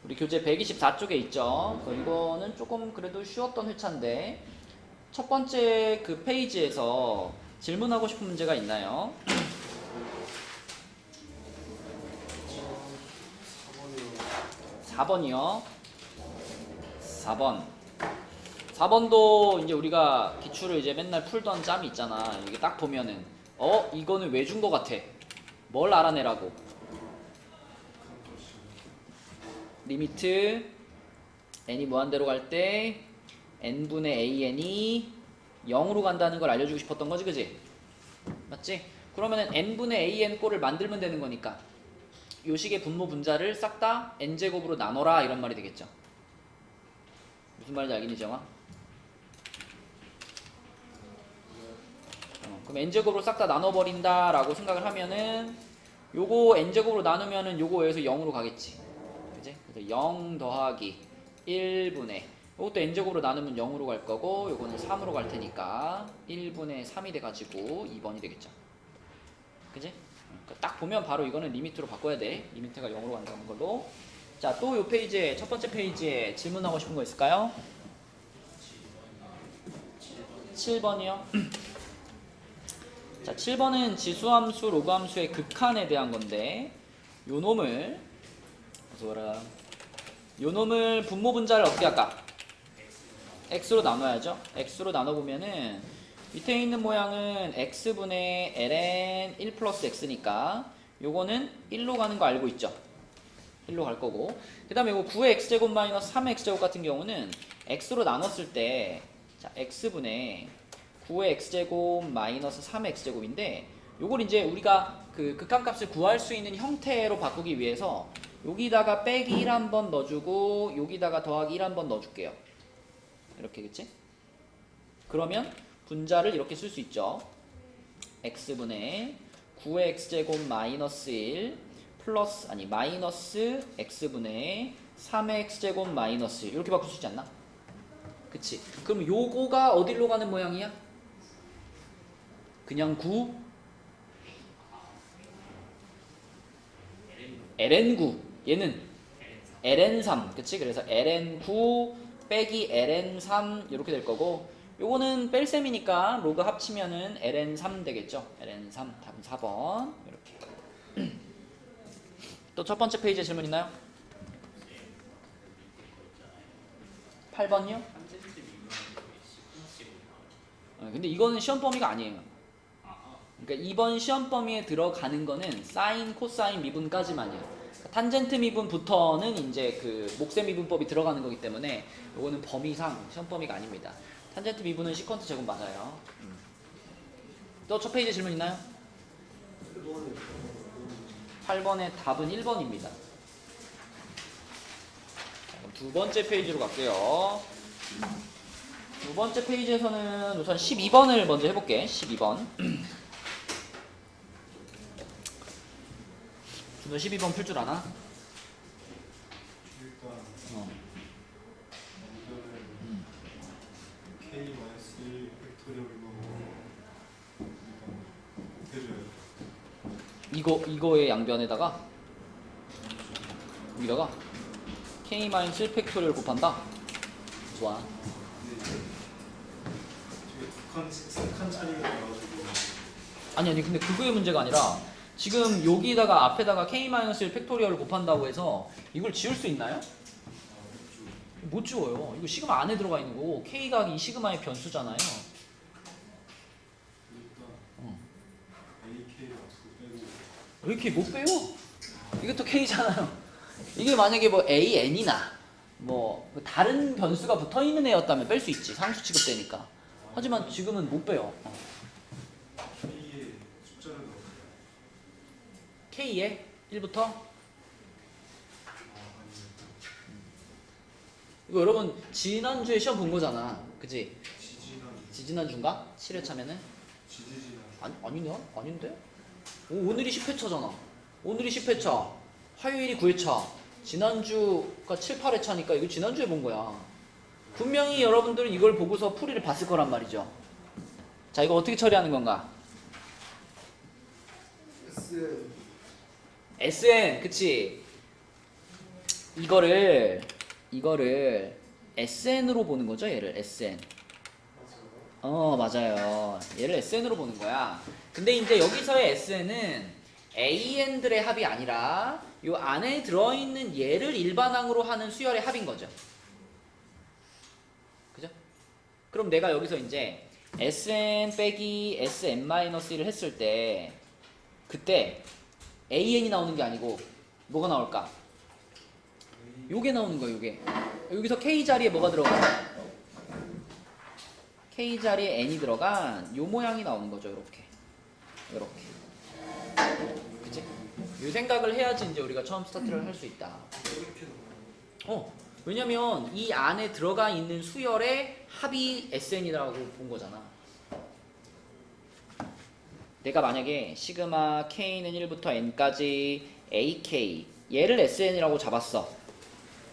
우리 교재 124쪽에 있죠. 이거는 조금 그래도 쉬웠던 회차인데 첫 번째 그 페이지에서 질문하고 싶은 문제가 있나요? 4번이요. 4번. 4번도 이제 우리가 기출을 이제 맨날 풀던 짬이 있잖아. 이게 딱 보면은 이거는 왜 준 거 같아? 뭘 알아내라고? 리미트 n이 무한대로 갈 때 n분의 an이 0으로 간다는 걸 알려주고 싶었던 거지, 그지? 맞지? 그러면은 n분의 an 꼴을 만들면 되는 거니까 요 식의 분모 분자를 싹 다 n제곱으로 나눠라 이런 말이 되겠죠. 무슨 말인지 알겠니, 정아? 그럼 n제곱으로 싹 다 나눠버린다 라고 생각을 하면은 요거 n제곱으로 나누면은 요거 여기서 0으로 가겠지, 그지? 그래서 0 더하기 1분의 요것도 n제곱으로 나누면 0으로 갈 거고 요거는 3으로 갈 테니까 1분의 3이 돼가지고 2번이 되겠죠, 그지? 그러니까 딱 보면 바로 이거는 리미트로 바꿔야 돼. 리미트가 0으로 간다는 걸로. 자, 또 요 페이지에 첫 번째 페이지에 질문하고 싶은 거 있을까요? 7번이요. 자, 7번은 지수함수, 로그함수의 극한에 대한 건데 요 놈을 분모 분자를 어떻게 할까? x로 나눠야죠. x로 나눠보면은 밑에 있는 모양은 x분의 ln 1 플러스 x니까 요거는 1로 가는 거 알고 있죠? 1로 갈 거고, 그 다음에 이거 9의 x제곱 마이너스 3의 x제곱 같은 경우는 x로 나눴을 때 자, x분의 9의 x제곱 마이너스 3의 x제곱인데 요걸 이제 우리가 그 극한값을 구할 수 있는 형태로 바꾸기 위해서 여기다가 빼기 1 한번 넣어주고 여기다가 더하기 1 한번 넣어줄게요. 이렇게겠지? 그러면 분자를 이렇게 쓸 수 있죠. x분의 9의 x제곱 마이너스 1 플러스 마이너스 x분의 3의 x제곱 마이너스 1 이렇게 바꿀 수 있지 않나? 그치? 그럼 요거가 어디로 가는 모양이야? 그냥 9 ln9 얘는 ln3 그치? 그래서 ln9 빼기 ln3 이렇게 될 거고 요거는 뺄셈이니까 로그 합치면은 ln3 되겠죠? ln3 답은 4번 이렇게. 또 첫 번째 페이지에 질문 있나요? 8번이요? 근데 이거는 시험 범위가 아니에요. 그러니까 이번 시험 범위에 들어가는 거는 사인, 코사인 미분까지만이에요. 탄젠트 미분부터는 이제 그 목세 미분법이 들어가는 거기 때문에 이거는 범위상 시험 범위가 아닙니다. 탄젠트 미분은 시컨트 제곱 맞아요. 또 첫 페이지 질문 있나요? 8번의 답은 1번입니다. 두 번째 페이지로 갈게요. 두 번째 페이지에서는 우선 12번을 먼저 해볼게. 12번. 너 12번 풀 줄 아나? 일단 K-1 팩토리얼로 해줘요. 이거의 양변에다가 여기다가 K-1 팩토리얼 곱한다? 좋아. 근데 이게 칸 차이가 나가지고 아니 근데 그거의 문제가 아니라 지금 여기다가 앞에다가 K-1 팩토리얼을 곱한다고 해서 이걸 지울 수 있나요? 못 지워요. 이거 시그마 안에 들어가 있는 거고 K가 이 시그마의 변수잖아요. 일단 AK가 빼고 왜 이렇게 못 빼요? 이것도 K잖아요. 이게 만약에 뭐 AN이나 뭐 다른 변수가 붙어있는 애였다면 뺄 수 있지. 상수 취급되니까. 하지만 지금은 못 빼요. K의 숫자를 넣어요. K에 1부터 이거 여러분 지난주에 시험 본 거잖아. 그치? 지지난주인가? 7회차면은? 아니냐? 아닌데? 오늘이 10회차잖아. 오늘이 10회차. 화요일이 9회차. 지난주가 7, 8회차니까 이거 지난주에 본 거야. 분명히 여러분들은 이걸 보고서 풀이를 봤을 거란 말이죠. 자, 이거 어떻게 처리하는 건가? SN, 그치? 이거를 SN으로 보는 거죠, 얘를 SN. 맞아요. 얘를 SN으로 보는 거야. 근데 이제 여기서의 SN은 AN들의 합이 아니라 요 안에 들어있는 얘를 일반항으로 하는 수열의 합인 거죠. 그죠? 그럼 내가 여기서 이제 SN 빼기 SN-1을 했을 때 그때 AN이 나오는 게 아니고 뭐가 나올까? 요게 나오는 거야, 요게. 여기서 K 자리에 뭐가 들어가? K 자리에 N이 들어간 요 모양이 나오는 거죠, 요렇게. 그치? 요 생각을 해야지 이제 우리가 처음 스타트를 할 수 있다. 왜냐면 이 안에 들어가 있는 수열의 합이 SN이라고 본 거잖아. 내가 만약에 시그마 K는 1부터 N까지 AK 얘를 SN이라고 잡았어.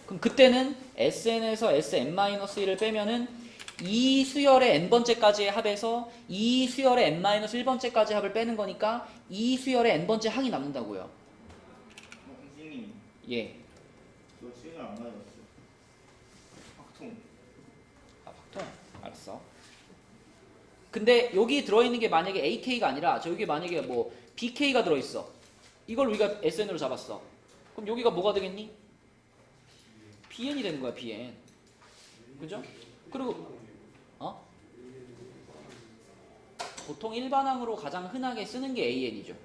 그럼 그때는 SN에서 SN-1을 빼면은 이 수열의 n번째까지의 합에서 이 수열의 n-1번째까지 합을 빼는 거니까 이 수열의 n번째 항이 남는다고요. 선생님, 예. 저 시간 안 맞았어요. 확통. 박통. 알았어. 근데 여기 들어있는 게 만약에 AK가 아니라 저기 만약에 뭐 BK가 들어있어. 이걸 우리가 SN으로 잡았어. 그럼 여기가 뭐가 되겠니? BN이 되는 거야, BN. 그죠? 그리고 보통 일반항으로 가장 흔하게 쓰는 게 AN이죠.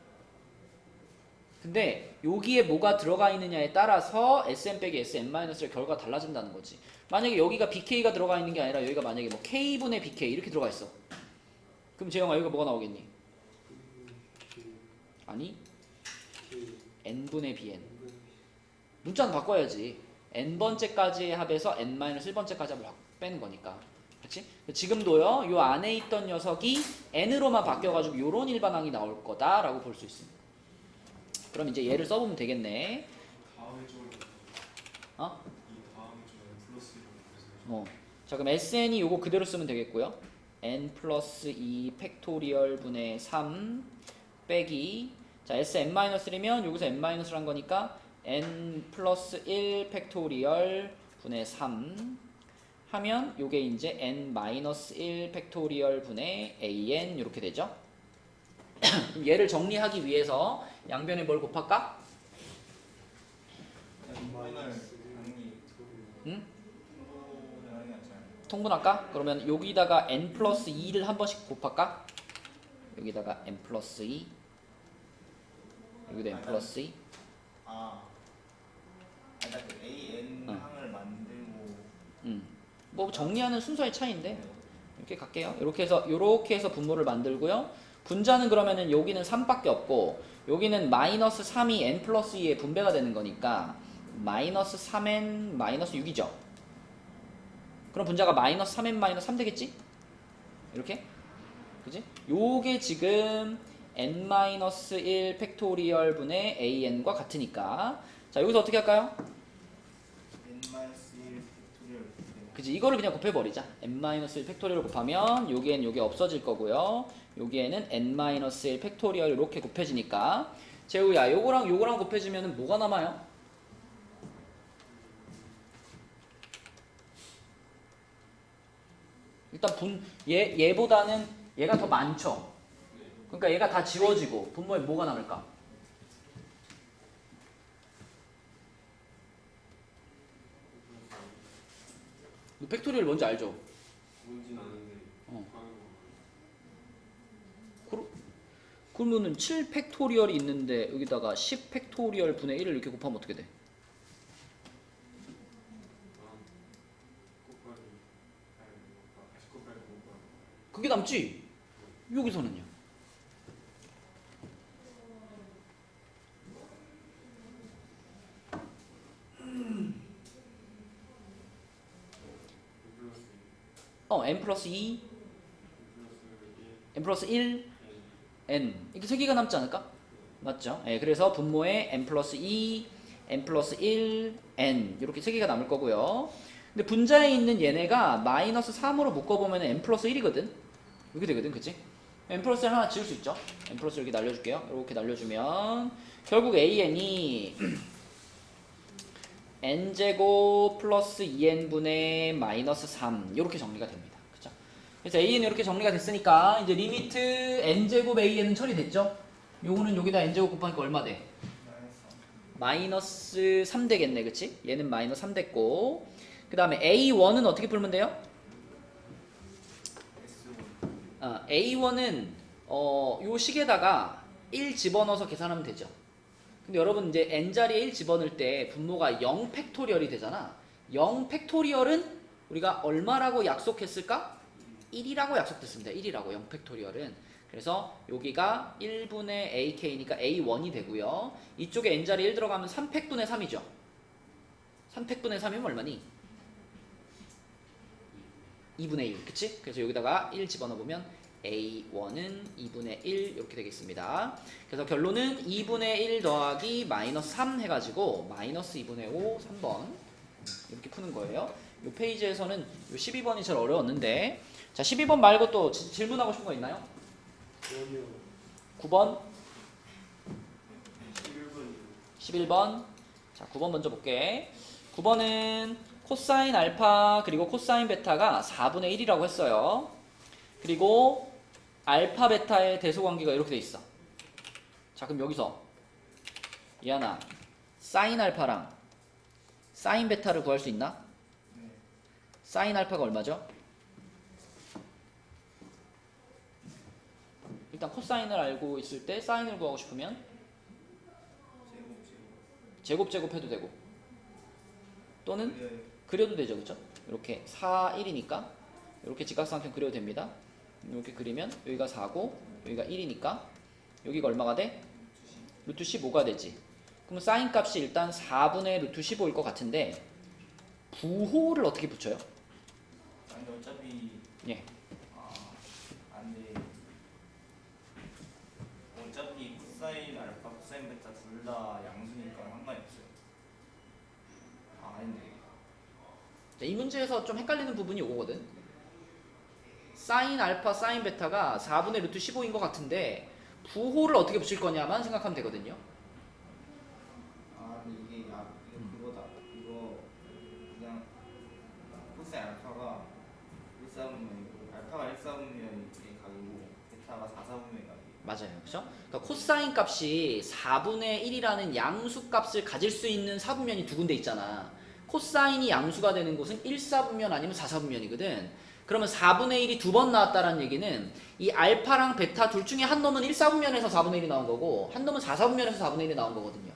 근데 여기에 뭐가 들어가 있느냐에 따라서 SM 빼기 SM-의 결과가 달라진다는 거지. 만약에 여기가 BK가 들어가 있는 게 아니라 여기가 만약에 뭐 K분의 BK 이렇게 들어가 있어. 그럼 재영아 여기가 뭐가 나오겠니? 아니 N분의 BN. 문자는 바꿔야지. N번째까지의 합에서 N-1번째까지 합을 빼는 거니까. 그치? 지금도요, 요 안에 있던 녀석이 N으로만 바뀌어가지고 요런 일반항이 나올 거다라고 볼 수 있습니다. 그럼 이제 얘를 써보면 되겠네. 다음에 좀 이 다음에 좀 플러스 이런 자, 그럼 SN이 요거 그대로 쓰면 되겠고요. N 플러스 2 팩토리얼 분의 3 빼기, 자, SN-3면 여기서 N-를 한 거니까 N 플러스 1 팩토리얼 분의 3 하면 요게 이제 N-1 팩토리얼 분의 AN 이렇게 되죠. 그럼 얘를 정리하기 위해서 양변에 뭘 곱할까? 오늘 강의 응? 통보를 하잖아요. 통분할까? 그러면 여기다가 N 플러스 2를 한 번씩 곱할까? 여기다가 N 플러스 2 여기도 N 플러스 2 일단 그 AN 항을 만들고. 뭐 정리하는 순서의 차이인데 이렇게 갈게요. 이렇게 해서 분모를 만들고요. 분자는 그러면은 여기는 3밖에 없고 여기는 마이너스 3이 n 플러스 2에 분배가 되는 거니까 마이너스 3n 마이너스 6이죠. 그럼 분자가 마이너스 3n 마이너스 3 되겠지? 이렇게? 그지? 요게 지금 n-1 팩토리얼 분의 an과 같으니까 자 여기서 어떻게 할까요? N-1 팩토리얼. 그지? 이거를 그냥 곱해버리자. n-1 팩토리얼 곱하면 여기엔 요게 없어질 거고요. 여기에는 n-1 팩토리얼 이렇게 곱해지니까 재우야 요거랑 요거랑 곱해지면 뭐가 남아요? 일단 얘보다는 얘가 더 많죠. 그러니까 얘가 다 지워지고 분모에 뭐가 남을까? 너 팩토리얼 뭔지 알죠? 뭔진 아는데 그러면은 7 팩토리얼이 있는데 여기다가 10 팩토리얼 분의 1을 이렇게 곱하면 어떻게 돼? 그게 남지? 여기서는요? n 플러스 2 n 플러스 1 n 이렇게 세 개가 남지 않을까? 맞죠? 예, 그래서 분모에 n 플러스 2 n 플러스 1 n 이렇게 세 개가 남을 거고요. 근데 분자에 있는 얘네가 마이너스 3으로 묶어보면 n 플러스 1이거든. 이렇게 되거든, 그치? n 플러스 1 하나 지울 수 있죠? n 플러스 이렇게 날려줄게요. 이렇게 날려주면 결국 an이 n제곱 플러스 2n분의 마이너스 3 이렇게 정리가 됩니다. 그쵸? 그래서 a는 이렇게 정리가 됐으니까 이제 리미트 n제곱 an은 처리됐죠? 요거는 여기다 n제곱 곱하니까 얼마 돼? 마이너스 3 되겠네, 그치? 얘는 마이너스 3 됐고, 그 다음에 a1은 어떻게 풀면 돼요? a1은 요 식에다가 1 집어넣어서 계산하면 되죠. 근데 여러분 이제 n자리에 1 집어넣을 때 분모가 0 팩토리얼이 되잖아. 0 팩토리얼은 우리가 얼마라고 약속했을까? 1이라고 약속됐습니다. 1이라고 0 팩토리얼은. 그래서 여기가 1분의 ak니까 a1이 되고요. 이쪽에 n자리에 1 들어가면 3팩분의 3이죠. 3팩분의 3이면 얼마니? 2분의 1, 그치? 그래서 여기다가 1 집어넣으면 a1은 2분의 1 이렇게 되겠습니다. 그래서 결론은 2분의 1 더하기 마이너스 3 해가지고 마이너스 2분의 5, 3번 이렇게 푸는 거예요. 이 페이지에서는 요 12번이 제일 어려웠는데, 자 12번 말고 또 질문하고 싶은 거 있나요? 9번? 11번? 자 9번 먼저 볼게. 9번은 코사인 알파 그리고 코사인 베타가 4분의 1이라고 했어요. 그리고 알파 베타의 대소관계가 이렇게 돼 있어. 자 그럼 여기서 이하나 사인 알파랑 사인 베타를 구할 수 있나? 사인 알파가 얼마죠? 일단 코사인을 알고 있을 때 사인을 구하고 싶으면 제곱 해도 되고, 또는 그려도 되죠, 그쵸? 이렇게 4, 1이니까 이렇게 직각삼각형 그려도 됩니다. 이렇게 그리면 여기가 4고 여기가 1이니까 여기가 얼마가 돼? 루트 15가 되지. 그럼 사인 값이 일단 4분의 루트 15일 것 같은데 부호를 어떻게 붙여요? 아니 어차피 예. 안돼. 어차피 코사인 알파, 코사인 베타 둘 다 양수니까 상관이 없어요. 아닌데. 자, 이 문제에서 좀 헷갈리는 부분이 이거거든. 사인 알파, 사인 베타가 4분의 루트 15인 것 같은데 부호를 어떻게 붙일 거냐만 생각하면 되거든요. 근데 이게 이거 그거다. 이거 그냥 코사인 알파가 1/4분면이고 알파가 1/4분면의 각이고 베타가 4/4분면의 각이. 맞아요. 그렇죠? 그러니까 코사인 값이 4분의 1이라는 양수 값을 가질 수 있는 사분면이 두 군데 있잖아. 코사인이 양수가 되는 곳은 1/4분면 아니면 4/4분면이거든. 그러면 4분의 1이 두 번 나왔다는 얘기는 이 알파랑 베타 둘 중에 한 놈은 1/4분면에서 4분의 1이 나온 거고 한 놈은 4/4분면에서 4분의 1이 나온 거거든요.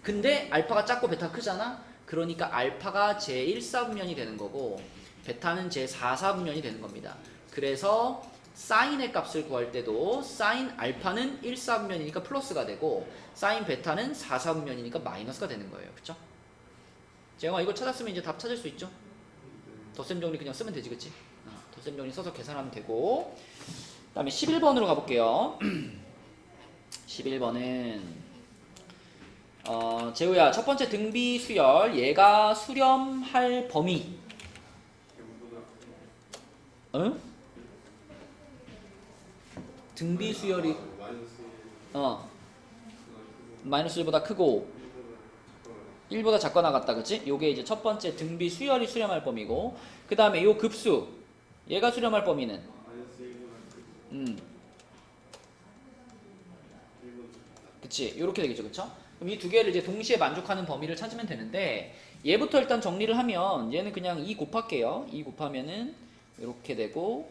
근데 알파가 작고 베타가 크잖아. 그러니까 알파가 제 1/4분면이 되는 거고 베타는 제 4/4분면이 되는 겁니다. 그래서 사인의 값을 구할 때도 사인 알파는 1/4분면이니까 플러스가 되고 사인 베타는 4/4분면이니까 마이너스가 되는 거예요. 그쵸? 재영아 이거 찾았으면 이제 답 찾을 수 있죠? 덧셈 정리 그냥 쓰면 되지, 그치? 덧셈 정리 써서 계산하면 되고, 그 다음에 11번으로 가볼게요. 11번은 재우야 첫 번째 등비 수열 얘가 수렴할 범위 응? 등비 수열이 마이너스 1보다 크고 1보다 작거나 같다, 그치? 요게 이제 첫 번째 등비 수열이 수렴할 범위고, 그 다음에 요 급수 얘가 수렴할 범위는 그치? 요렇게 되겠죠, 그쵸? 그럼 이 두 개를 이제 동시에 만족하는 범위를 찾으면 되는데 얘부터 일단 정리를 하면 얘는 그냥 2 곱할게요. 2 곱하면은 요렇게 되고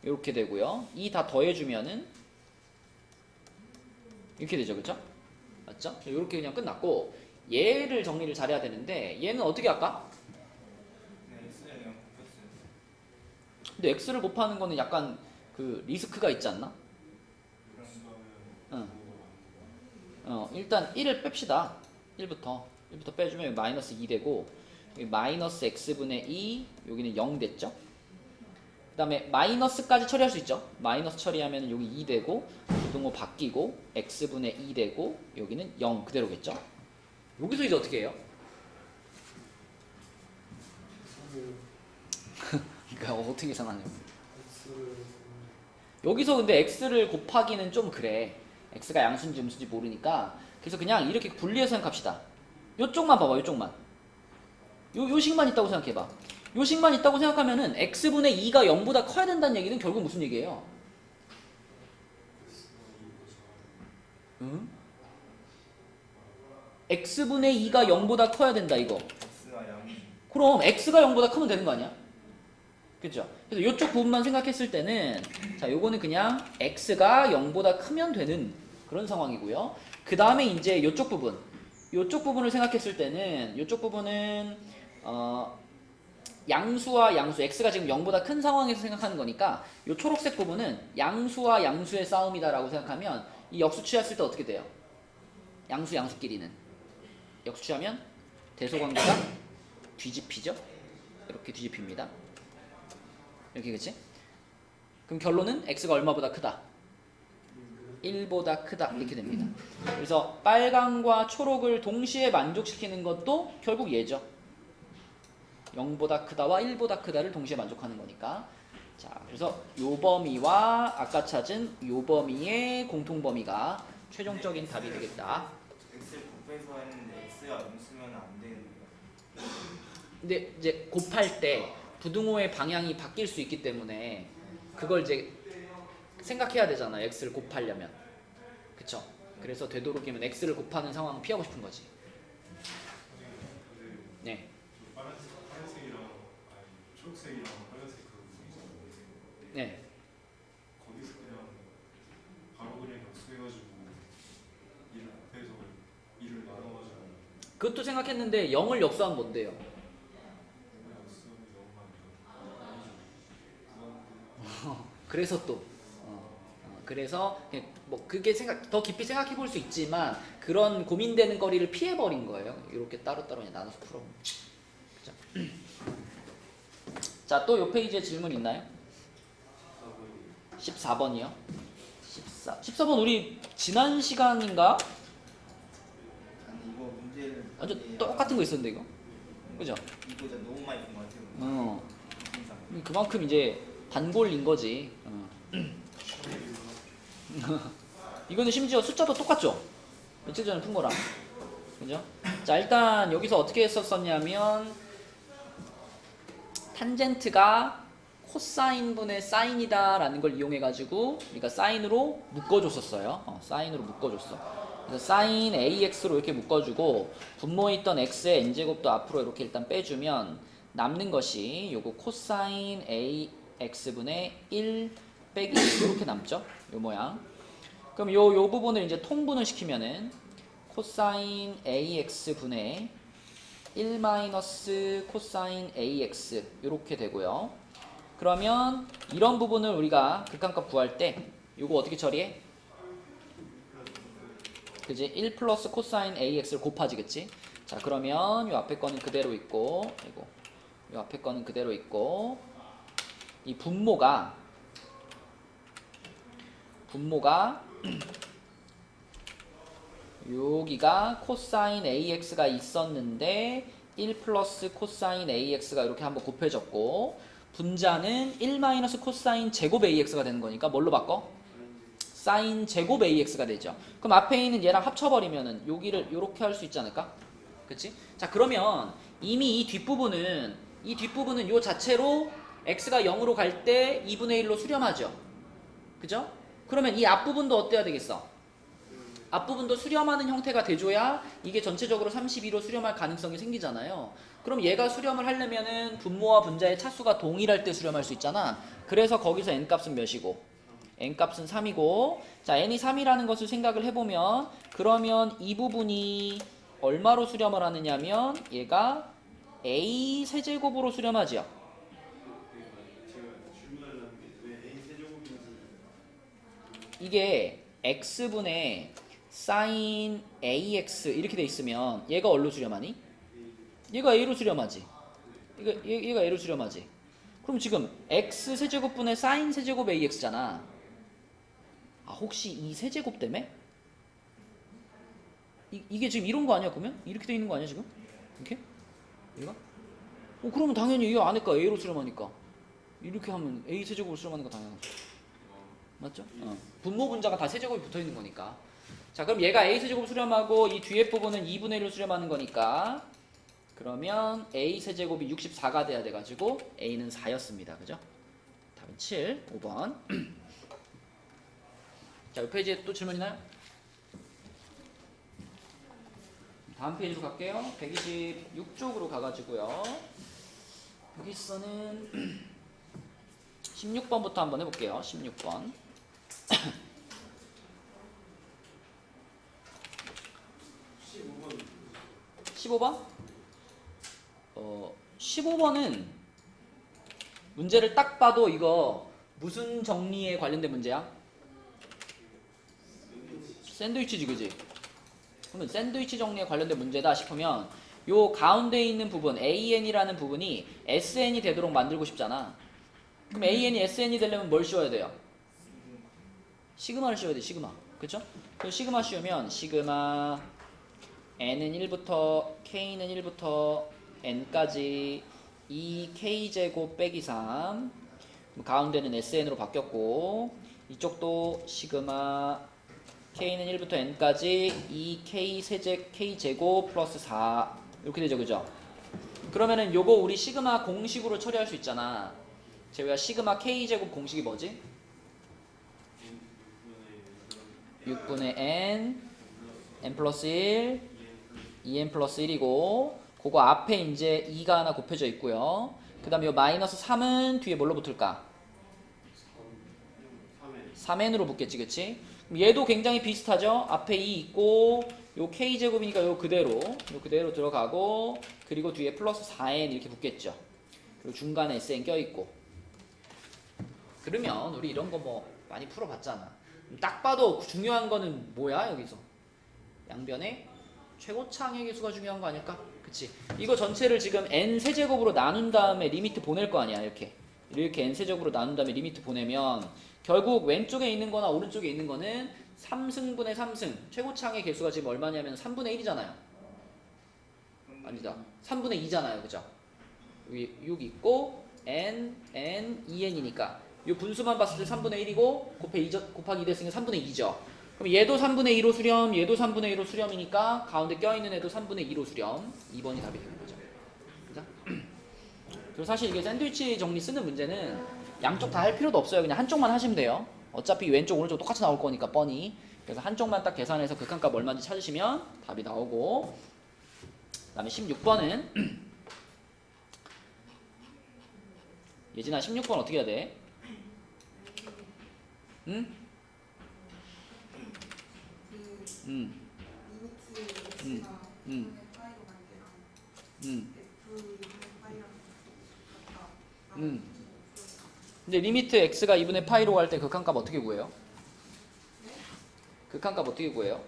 요렇게 되고요. 2 다 더해주면은 이렇게 되죠, 그쵸? 맞죠? 요렇게 그냥 끝났고, 얘를 정리를 잘해야 되는데 얘는 어떻게 할까? X를 그냥 곱했어요. 근데 x를 곱하는 거는 약간 그 리스크가 있지 않나? 일단 1을 뺍시다. 1부터 빼주면 여기 마이너스 2 되고 여기 마이너스 x분의 2 여기는 0 됐죠? 그 다음에 마이너스까지 처리할 수 있죠? 마이너스 처리하면 여기 2 되고 부등호 바뀌고 x분의 2 되고 여기는 0 그대로겠죠? 여기서 이제 어떻게 해요? 그러니까 어떻게 계산하냐고. 여기서 근데 x를 곱하기는 좀 그래. x가 양수인지 음수인지 모르니까. 그래서 그냥 이렇게 분리해서 생각합시다. 요쪽만 봐봐. 요쪽만. 요 식만 있다고 생각해봐. 요 식만 있다고 생각하면은 x분의 2가 0보다 커야 된다는 얘기는 결국 무슨 얘기예요? 응? x분의 2가 0보다 커야 된다 이거. X가 양수. 그럼 x가 0보다 크면 되는 거 아니야? 그죠? 그래서 이쪽 부분만 생각했을 때는 자 요거는 그냥 x가 0보다 크면 되는 그런 상황이고요. 그 다음에 이제 요쪽 부분을 생각했을 때는 요쪽 부분은 양수와 양수 x가 지금 0보다 큰 상황에서 생각하는 거니까 요 초록색 부분은 양수와 양수의 싸움이다라고 생각하면 이 역수 취했을 때 어떻게 돼요? 양수끼리는 역수 취하면 대소관계가 뒤집히죠? 이렇게 뒤집힙니다. 이렇게 그치? 그럼 결론은 x가 얼마보다 크다? 1보다 크다 이렇게 됩니다. 그래서 빨강과 초록을 동시에 만족시키는 것도 결국 얘죠. 0보다 크다와 1보다 크다를 동시에 만족하는 거니까. 자, 그래서 요 범위와 아까 찾은 요 범위의 공통범위가 최종적인 답이 되겠다. X를 곱해서 했는데 X가 음수면 안 되는 거예요. 근데 이제 곱할 때 부등호의 방향이 바뀔 수 있기 때문에 그걸 이제 생각해야 되잖아. x를 곱하려면. 그쵸? 그래서 되도록이면 x를 곱하는 상황은 피하고 싶은 거지. 네. 파란색이랑 아니 초록색이랑 빨간색 그 부분 있잖아요. 네. 거기서 그냥 바로 그냥 역수해가지고 2를 곱해서 2를 나눠가지고 그것도 생각했는데 0을 역수하면 뭔데요? 역수하면 0만 그래서 또 그래서 그냥 뭐 그게 더 깊이 생각해 볼 수 있지만 그런 고민되는 거리를 피해 버린 거예요. 이렇게 따로따로 그냥 나눠서 풀어. 자, 또 요 페이지에 질문 있나요? 14번이요. 14번 우리 지난 시간인가? 아니 이거 문제를 완전 똑같은 거 있었는데 이거. 그죠? 이거 진짜 너무 많이 본 것 같아요. 인상. 그만큼 이제 단골인 거지. 이거는 심지어 숫자도 똑같죠? 며칠 전에 푼 거랑. 그죠? 자, 일단 여기서 어떻게 했었냐면 탄젠트가 코사인분의 사인이다 라는 걸 이용해 가지고 우리가 사인으로 묶어줬었어요. 사인으로 묶어줬어. 그래서 사인 AX로 이렇게 묶어주고 분모에 있던 X의 N제곱도 앞으로 이렇게 일단 빼주면 남는 것이 요거 코사인 AX분의 1 빼기 이렇게 남죠? 요 모양. 그럼 요 부분을 이제 통분을 시키면은 코사인 AX분의 1 마이너스 코사인 AX 이렇게 되고요. 그러면 이런 부분을 우리가 극한값 구할 때 요거 어떻게 처리해? 그지? 1 플러스 코사인 AX를 곱하지, 그치? 자, 그러면 요 앞에 거는 그대로 있고, 요 앞에 거는 그대로 있고, 이 분모가 여기가 코사인 AX가 있었는데 1 플러스 코사인 AX가 이렇게 한번 곱해졌고 분자는 1 마이너스 코사인 제곱 AX가 되는 거니까 뭘로 바꿔? 사인 제곱 AX가 되죠. 그럼 앞에 있는 얘랑 합쳐버리면은 여기를 이렇게 할 수 있지 않을까? 그치? 자, 그러면 이미 이 뒷부분은 요 자체로 X가 0으로 갈 때 2분의 1로 수렴하죠. 그죠? 그러면 이 앞부분도 어때야 되겠어? 앞부분도 수렴하는 형태가 돼줘야 이게 전체적으로 32로 수렴할 가능성이 생기잖아요. 그럼 얘가 수렴을 하려면은 분모와 분자의 차수가 동일할 때 수렴할 수 있잖아. 그래서 거기서 n값은 몇이고? n값은 3이고, 자, n이 3이라는 것을 생각을 해보면, 그러면 이 부분이 얼마로 수렴을 하느냐면 얘가 a 세제곱으로 수렴하죠. 제가 질문하려는 게 왜 A 세제곱인지 이게 x분의 사인 ax 이렇게 돼 있으면 얘가 어디로 수렴하니? 얘가 a로 수렴하지. 얘가 a로 수렴하지. 그럼 지금 x 세제곱분의 사인 세제곱 ax잖아. 아, 혹시 이 세제곱 때문에? 이게 지금 이런 거 아니야? 그러면? 이렇게 돼 있는 거 아니야 지금? 이렇게? 얘가? 그러면 당연히 이 안에가 a로 수렴하니까 이렇게 하면 a 세제곱으로 수렴하는 거 당연하죠. 맞죠? 분모 분자가 다 세제곱이 붙어 있는 거니까. 자, 그럼 얘가 a세제곱 수렴하고 이 뒤에 부분은 2분의 1로 수렴하는 거니까 그러면 a 세제곱이 64가 돼야 돼가지고 a는 4였습니다. 그죠? 답은 7, 5번. 자, 이 페이지에 또 질문 있나요? 다음 페이지로 갈게요. 126쪽으로 가가지고요. 여기서는 16번부터 한번 해볼게요. 16번. 15번? 15번은 문제를 딱 봐도 이거 무슨 정리에 관련된 문제야? 샌드위치지, 그지? 그러면 샌드위치 정리에 관련된 문제다 싶으면 요 가운데 있는 부분 AN이라는 부분이 SN이 되도록 만들고 싶잖아. 그럼 AN이 SN이 되려면 뭘 씌워야 돼요? 시그마를 씌워야 돼, 시그마. 그쵸? 그 시그마 씌우면 시그마 n은 1부터 k는 1부터 n까지 2k제곱 빼기 3 가운데는 sn으로 바뀌었고 이쪽도 시그마 k는 1부터 n까지 2k k제곱 플러스 4 이렇게 되죠, 그죠? 그러면은 요거 우리 시그마 공식으로 처리할 수 있잖아. 제가 시그마 k제곱 공식이 뭐지? 6분의 n 플러스 1 2n 플러스 1이고 그거 앞에 이제 2가 하나 곱해져 있고요. 그 다음에 요 마이너스 3은 뒤에 뭘로 붙을까? 3n으로 붙겠지, 그치? 그럼 얘도 굉장히 비슷하죠? 앞에 2 있고 요 k제곱이니까 요 그대로 들어가고 그리고 뒤에 플러스 4n 이렇게 붙겠죠. 그리고 중간에 sn 껴있고. 그러면 우리 이런 거 뭐 많이 풀어봤잖아. 딱 봐도 중요한 거는 뭐야 여기서? 양변의 최고차항의 개수가 중요한 거 아닐까? 그치? 이거 전체를 지금 n 세제곱으로 나눈 다음에 리미트 보낼 거 아니야. 이렇게 n 세제곱으로 나눈 다음에 리미트 보내면 결국 왼쪽에 있는 거나 오른쪽에 있는 거는 3승분의 3승 최고차항의 개수가 지금 얼마냐면 3분의 1이잖아요. 아니다. 3분의 2잖아요. 그죠? 여기 6 있고 n, 2n이니까 이 분수만 봤을 때 3분의 1이고 곱하기 2 됐으니까 3분의 2죠. 그럼 얘도 3분의 2로 수렴, 얘도 3분의 1로 수렴이니까 가운데 껴있는 애도 3분의 2로 수렴. 2번이 답이 되는 거죠. 그죠? 그리고 사실 이게 샌드위치 정리 쓰는 문제는 양쪽 다 할 필요도 없어요. 그냥 한쪽만 하시면 돼요. 어차피 왼쪽 오른쪽 똑같이 나올 거니까 뻔히. 그래서 한쪽만 딱 계산해서 극한값 얼마인지 찾으시면 답이 나오고 그 다음에 16번은 예진아 16번 어떻게 해야 돼? 응? 근데 리미트 x가 2분의 파이로 갈 때 극한값 어떻게 구해요? 극한값 어떻게 구해요?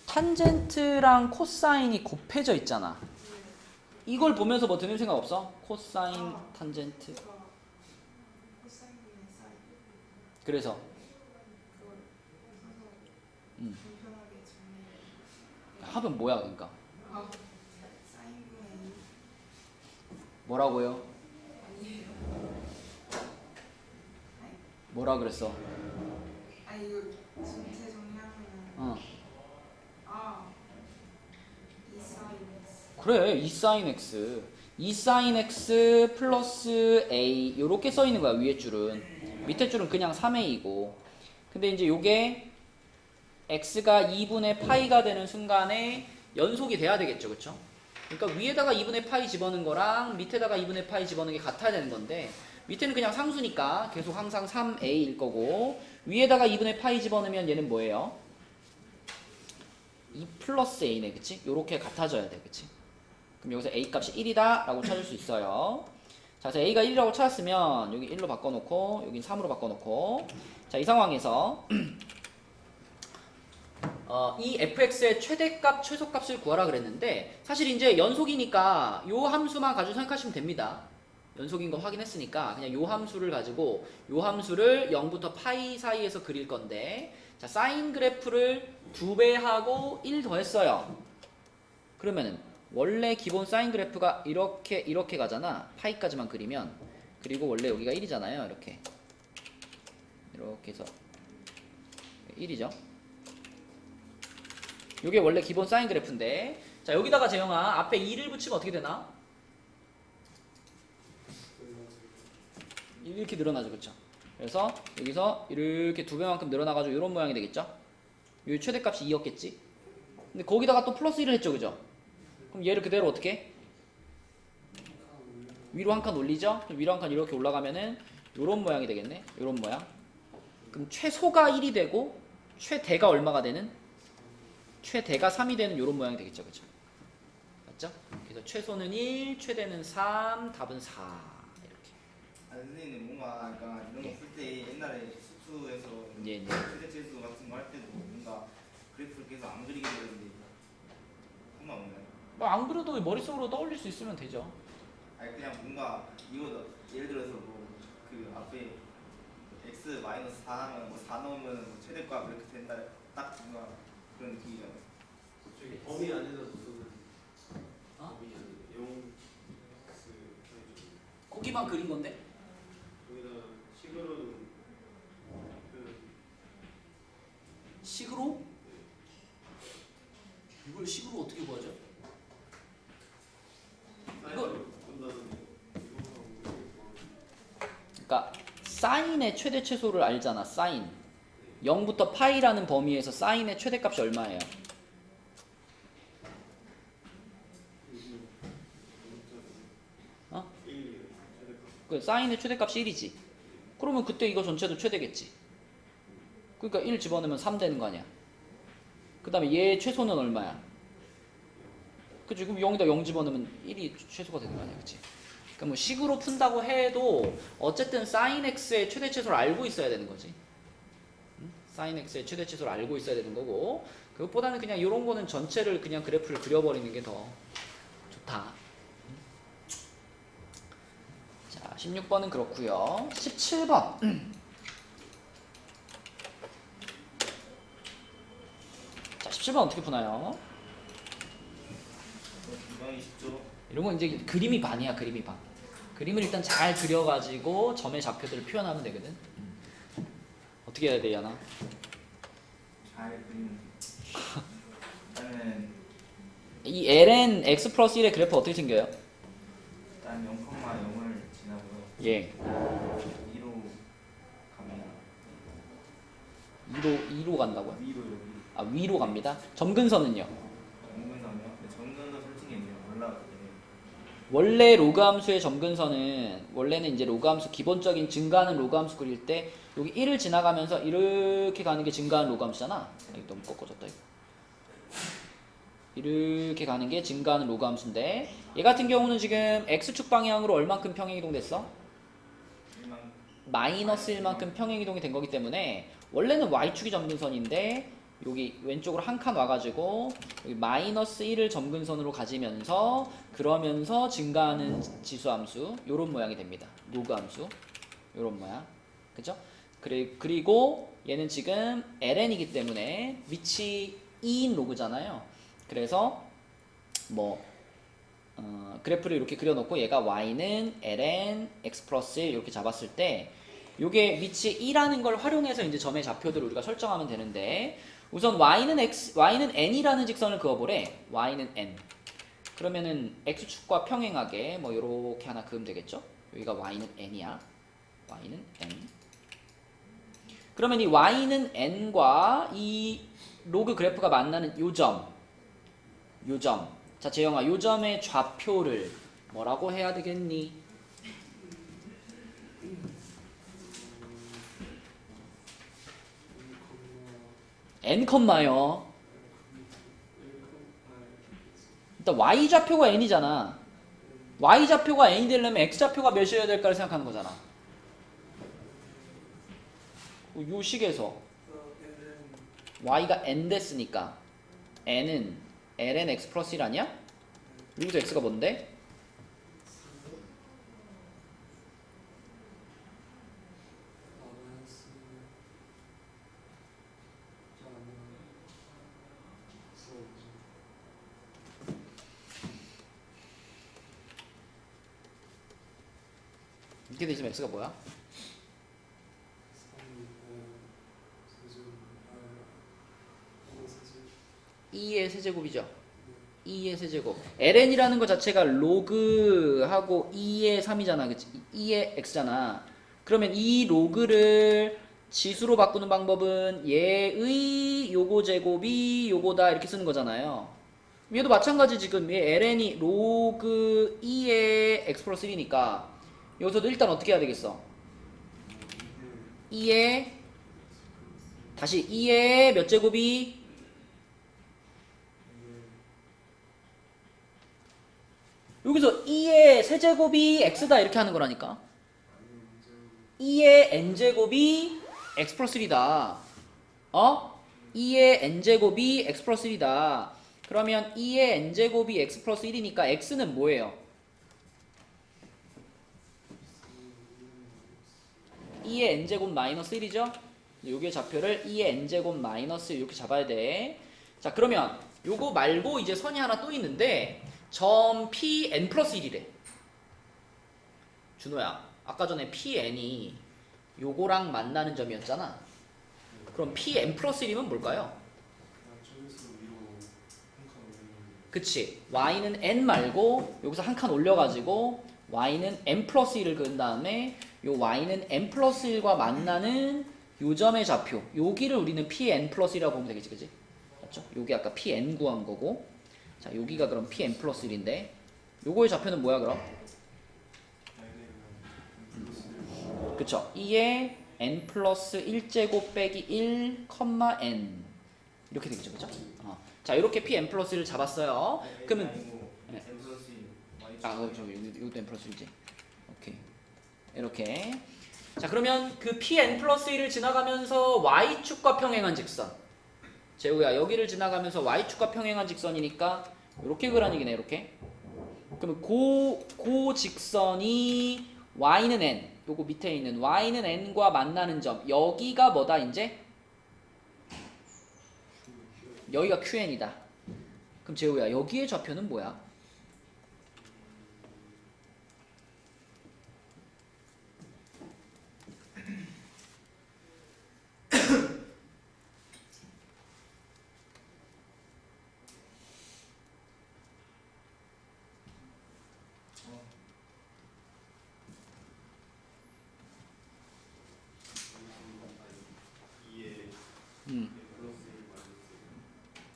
탄젠트랑 코사인이 곱해져 있잖아. 이걸 보면서 뭐 드는 생각 없어? 코사인 탄젠트. 그래서 합은 뭐야 그러니까? 뭐라고요? 뭐라 그랬어? 아니 이거 전체 정리하면은 그래 2sin x 2sin x 플러스 a 요렇게 써 있는 거야. 위에 줄은. 밑에 줄은 그냥 3a이고 근데 이제 요게 x가 2분의 파이가 되는 순간에 연속이 돼야 되겠죠, 그쵸? 그러니까 위에다가 2분의 파이 집어넣은 거랑 밑에다가 2분의 파이 집어넣은 게 같아야 되는 건데 밑에는 그냥 상수니까 계속 항상 3a일 거고 위에다가 2분의 파이 집어넣으면 얘는 뭐예요? 2 플러스 a네, 그치? 요렇게 같아져야 돼, 그치? 그럼 여기서 a 값이 1이다 라고 찾을 수 있어요. 자, 그래서 a가 1이라고 찾았으면 여기 1로 바꿔놓고 여긴 3으로 바꿔놓고 자, 이 상황에서 이 fx의 최대값, 최소값을 구하라 그랬는데 사실 이제 연속이니까 요 함수만 가지고 생각하시면 됩니다. 연속인 거 확인했으니까 그냥 요 함수를 가지고 요 함수를 0부터 파이 사이에서 그릴 건데, 자 사인 그래프를 2배 하고 1 더했어요. 그러면은 원래 기본 사인 그래프가 이렇게 가잖아. 파이까지만 그리면. 그리고 원래 여기가 1이잖아요. 이렇게 해서 1이죠. 요게 원래 기본 사인 그래프인데, 자 여기다가 재영아 앞에 2를 붙이면 어떻게 되나? 이렇게 늘어나죠. 그쵸? 그래서 여기서 이렇게 2배만큼 늘어나가지고 이런 모양이 되겠죠? 요 최대값이 2였겠지? 근데 거기다가 또 플러스 1을 했죠. 그죠? 그럼 얘를 그대로 어떻게? 위로 한 칸 올리죠? 그럼 위로 한 칸 이렇게 올라가면은 요런 모양이 되겠네? 요런 모양. 그럼 최소가 1이 되고 최대가 얼마가 되는? 최대가 3이 되는 요런 모양이 되겠죠. 그죠? 맞죠? 그래서 최소는 1, 최대는 3, 답은 4. 선생님 뭔가 약간 이런 거 풀 때 옛날에 수투에서 예. 최대치수 같은 거 할 때도 뭔가 그래프를 계속 안 그리게 되는데 상관없나요? 뭐 안 그래도 머릿속으로 떠올릴 수 있으면 되죠. 아니 그냥 뭔가 이거 예를 들어서 뭐 그 앞에 x 마이너스 4 하면 뭐 4 넣으면 뭐 최대값 이렇게 된다, 딱 뭔가 그런 느낌이잖아요. 저기 범위 안에서 쓰는 어? 범위 안에 0 거기만 그린 건데? 거기다 식으로는 식으로? 이걸 식으로 어떻게 구하죠? 그러니까 사인의 최대 최소를 알잖아. 사인 0부터 파이라는 범위에서 사인의 최대값이 얼마예요? 어? 그 사인의 최대값이 1이지. 그러면 그때 이거 전체도 최대겠지. 그러니까 1 집어넣으면 3 되는 거 아니야. 그 다음에 얘 최소는 얼마야? 그치? 그럼 0에다 0 집어넣으면 1이 최소가 되는 거 아니야. 그치? 그러니까 뭐 식으로 푼다고 해도 어쨌든 sin x의 최대 최소를 알고 있어야 되는 거지. 응? sin x의 최대 최소를 알고 있어야 되는 거고, 그것보다는 그냥 이런 거는 전체를 그냥 그래프를 그려버리는 게 더 좋다. 자, 16번은 그렇고요. 17번. 자, 17번 어떻게 푸나요? 이방이 쉽죠. 이런 건 이제 그림이 반이야. 그림이 반. 그림을 일단 잘 그려가지고 점의 좌표들을 표현하면 되거든. 어떻게 해야 돼, 야나? 잘 그리는. 일단은 이 ln x 플러스 1의 그래프 어떻게 생겨요? 일단 0,0을 지나고요. 예. 2로 갑니다. 2로 간다고요? 위로 여기. 아, 위로 갑니다. 점근선은요? 정근선이요? 근데 정근선 솔직히 이제 몰라요. 원래 로그 함수의 점근선은 원래는 이제 로그 함수 기본적인 증가하는 로그 함수 그릴 때 여기 1을 지나가면서 이렇게 가는 게 증가하는 로그 함수잖아. 여기 너무 꺾어졌다 이거. 이렇게 가는 게 증가하는 로그 함수인데, 얘 같은 경우는 지금 x축 방향으로 얼만큼 평행이동 됐어? 마이너스 1만큼 평행이동이 된 거기 때문에 원래는 y축이 점근선인데 여기 왼쪽으로 한 칸 와가지고 여기 마이너스 1을 점근선으로 가지면서 그러면서 증가하는 지수함수 요런 모양이 됩니다. 로그 함수 요런 모양, 그죠? 그리고 얘는 지금 ln이기 때문에 위치 2인 로그잖아요. 그래서 뭐 그래프를 이렇게 그려놓고 얘가 y는 ln x 플러스 1 이렇게 잡았을 때 요게 위치 2라는 걸 활용해서 이제 점의 좌표들을 우리가 설정하면 되는데, 우선 y는 n이라는 직선을 그어보래. y는 n. 그러면은 x축과 평행하게 뭐 요렇게 하나 그으면 되겠죠? 여기가 y는 n이야. y는 n. 그러면 이 y는 n과 이 로그 그래프가 만나는 요 점. 자, 재영아, 요 점의 좌표를 뭐라고 해야 되겠니? n 컴마요. 일단 y 좌표가 n이잖아. y 좌표가 n이 되려면 x 좌표가 몇이어야 될까를 생각하는 거잖아. 요 식에서 y가 n 됐으니까 n은 ln x 플러스 1 아니야? 여기서 x가 뭔데? 이렇게 되시면 x가 뭐야? 2의 세제곱이죠. 2의 세제곱. ln이라는 것 자체가 로그하고 2의 3이잖아. 그치? 2의 x잖아. 그러면 이 로그를 지수로 바꾸는 방법은 얘의 요거 제곱이 요거다 이렇게 쓰는 거잖아요. 얘도 마찬가지. 지금 얘 ln이 로그 2의 x 플러스 1이니까 여기서도 일단 어떻게 해야 되겠어? 2의 다시 2의 몇 제곱이 여기서 2의 세제곱이 x다 이렇게 하는 거라니까. 2의 n제곱이 x 플러스 1이다. 2의 n제곱이 x 플러스 1이다. 그러면 2의 n제곱이 x 플러스 1이니까 x는 뭐예요? 2의 n제곱 마이너스 1이죠? 여기의 좌표를 2의 n제곱 마이너스 이렇게 잡아야 돼. 자, 그러면 요거 말고 이제 선이 하나 또 있는데 점 pn 플러스 1이래. 준호야, 아까 전에 pn이 요거랑 만나는 점이었잖아. 그럼 pn 플러스 1이면 뭘까요? 그치. y는 n 말고 여기서 한 칸 올려가지고 y는 n 플러스 1을 그은 다음에 요 y는 n 플러스 1과 만나는 요 점의 좌표, 여기를 우리는 pn 플러스 1이라고 보면 되겠지, 그치? 맞죠? 여기 아까 pn 구한 거고, 자, 여기가 그럼 pn 플러스 1인데 요거의 좌표는 뭐야 그럼? 그쵸? 2의 n 플러스 1제곱 빼기 1, n 이렇게 되겠죠, 그쵸? 자, 이렇게 pn 플러스 1을 잡았어요. 그러면 네. 이것도 n 플러스 1지. 오케이. 이렇게. 자, 그러면 그 pn 플러스 1을 지나가면서 y축과 평행한 직선. 재우야, 여기를 지나가면서 y축과 평행한 직선이니까 이렇게 그라는 얘기네, 이렇게. 그러면 그 직선이 y는 n, 요거 밑에 있는 y는 n과 만나는 점, 여기가 뭐다 이제? 여기가 qn이다. 그럼 재우야, 여기의 좌표는 뭐야?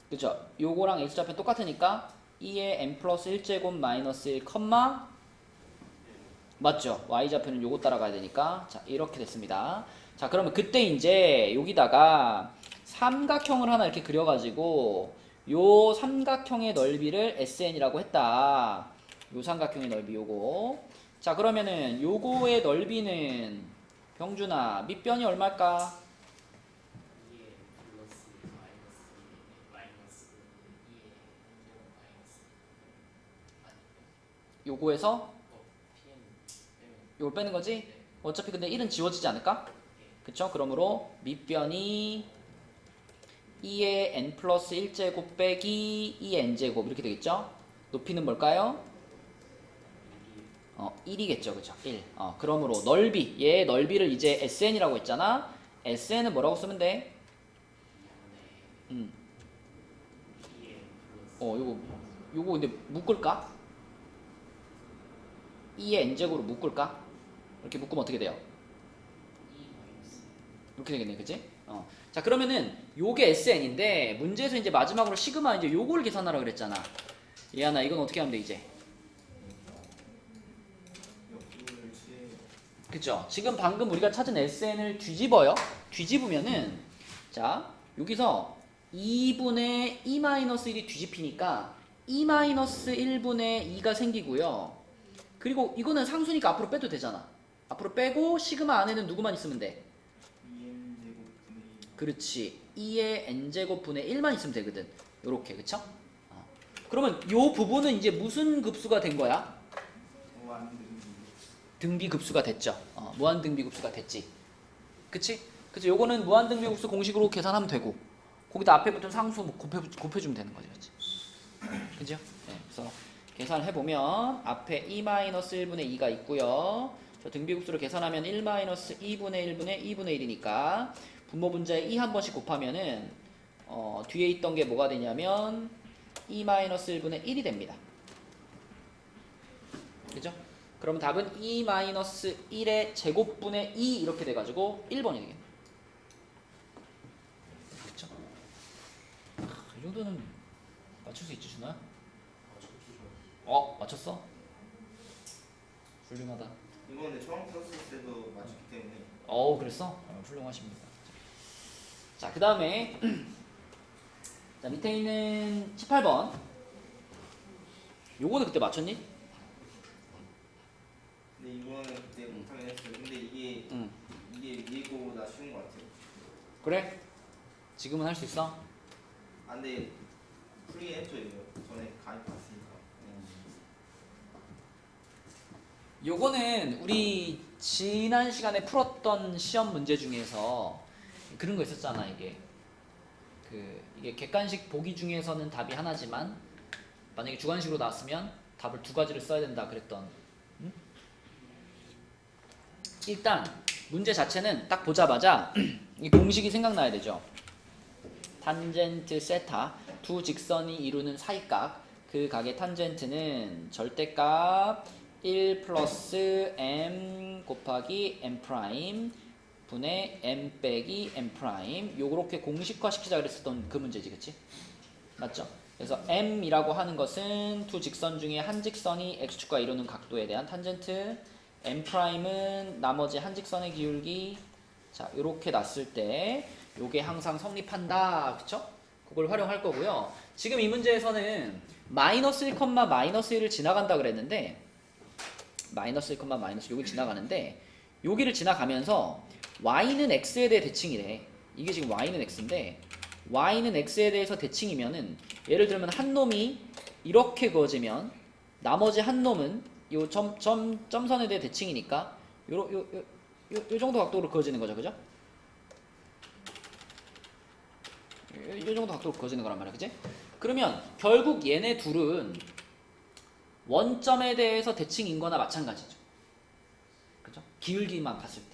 그쵸? 요거랑 x좌표 똑같으니까 2의 n 플러스 1제곱 마이너스 1, 맞죠? y좌표는 요거 따라가야 되니까. 자, 이렇게 됐습니다. 자, 그러면 그때 이제 여기다가 삼각형을 하나 이렇게 그려가지고 요 삼각형의 넓이를 SN이라고 했다. 요 삼각형의 넓이 요거. 자, 그러면은 요거의 넓이는 병준아 밑변이 얼마일까? 요거에서 요걸 빼는 거지? 어차피 근데 1은 지워지지 않을까? 그쵸? 그러므로 밑변이 2의 n 플러스 1제곱 빼기 2의 n제곱 이렇게 되겠죠? 높이는 뭘까요? 1이겠죠. 그쵸? 1. 그러므로 넓이, 얘의 넓이를 이제 SN이라고 했잖아? SN은 뭐라고 쓰면 돼? 요거 근데 묶을까? 2의 n제곱으로 묶을까? 이렇게 묶으면 어떻게 돼요? 이렇게 되겠네, 그치? 자, 그러면은 요게 SN인데 문제에서 이제 마지막으로 시그마 이제 요걸 계산하라 그랬잖아. 얘하나 이건 어떻게 하면 돼 이제? 그쵸? 지금 방금 우리가 찾은 SN을 뒤집어요. 뒤집으면은 자, 여기서 2분의 2-1이 뒤집히니까 2-1분의 2가 생기고요. 그리고 이거는 상수니까 앞으로 빼도 되잖아. 앞으로 빼고 시그마 안에는 누구만 있으면 돼? 2n제곱분의 2. 그렇지. 2의 n제곱분의 1만 있으면 되거든. 요렇게, 그쵸? 그러면 요 부분은 이제 무슨 급수가 된 거야? 등비급수가 됐죠. 무한등비급수가 됐지. 그치? 그래서 요거는 무한등비급수 공식으로 계산하면 되고 거기다 앞에 붙은 상수 곱해주면 되는 거지. 그치? 그죠? 네, 그래서 계산을 해보면 앞에 2-1분의 2가 있고요. 자, 등비급수로 계산하면 1-2분의 1분의 2분의 1이니까 분모 분자에 2 한 번씩 곱하면은 뒤에 있던 게 뭐가 되냐면 2-1분의 1이 됩니다. 그죠? 그럼 답은 2-1의 제곱분의 2 이렇게 돼가지고 1번이 되겠네. 그쵸? 이 정도는 맞출 수 있지, 준호야? 맞췄어? 훌륭하다. 이거는 처음 썼을 때도 맞췄기 때문에 그랬어? 훌륭하십니다. 자, 그 다음에 자, 밑에 있는 18번. 요거는 그때 맞췄니? 근데 이거는 그때 못하긴 했어요. 근데 이게 응. 위에 거보다 쉬운 것 같아요. 그래? 지금은 할 수 있어? 아 근데 풀리긴 했죠 이거. 전에 가입했으니까. 요거는 우리 지난 시간에 풀었던 시험 문제 중에서 그런 거 있었잖아. 이게 객관식 보기 중에서는 답이 하나지만 만약에 주관식으로 나왔으면 답을 두 가지를 써야 된다 그랬던. 응? 일단 문제 자체는 딱 보자마자 이 공식이 생각나야 되죠. 탄젠트 세타, 두 직선이 이루는 사이각, 그 각의 탄젠트는 절대값 1 플러스 m 곱하기 m 프라임 분의 m 빼기 m 프라임. 요렇게 공식화 시키자 그랬었던 그 문제지, 그치? 맞죠? 그래서 m이라고 하는 것은 두 직선 중에 한 직선이 x축과 이루는 각도에 대한 탄젠트, m 프라임은 나머지 한 직선의 기울기. 자, 요렇게 놨을 때 요게 항상 성립한다, 그쵸? 그걸 활용할 거고요. 지금 이 문제에서는 마이너스 1, 마이너스 1을 지나간다 그랬는데 마이너스 1, 마이너스 여기 지나가는데 여기를 지나가면서 y는 x에 대해 대칭이래. 이게 지금 y는 x인데 y는 x에 대해서 대칭이면은 예를 들면 한 놈이 이렇게 그어지면 나머지 한 놈은 요 점선에 대해 대칭이니까 요 정도 각도로 그어지는 거죠, 그죠? 요 정도 각도로 그어지는 거란 말이야, 그지? 그러면 결국 얘네 둘은 원점에 대해서 대칭인 거나 마찬가지죠. 그죠? 기울기만 봤을 때.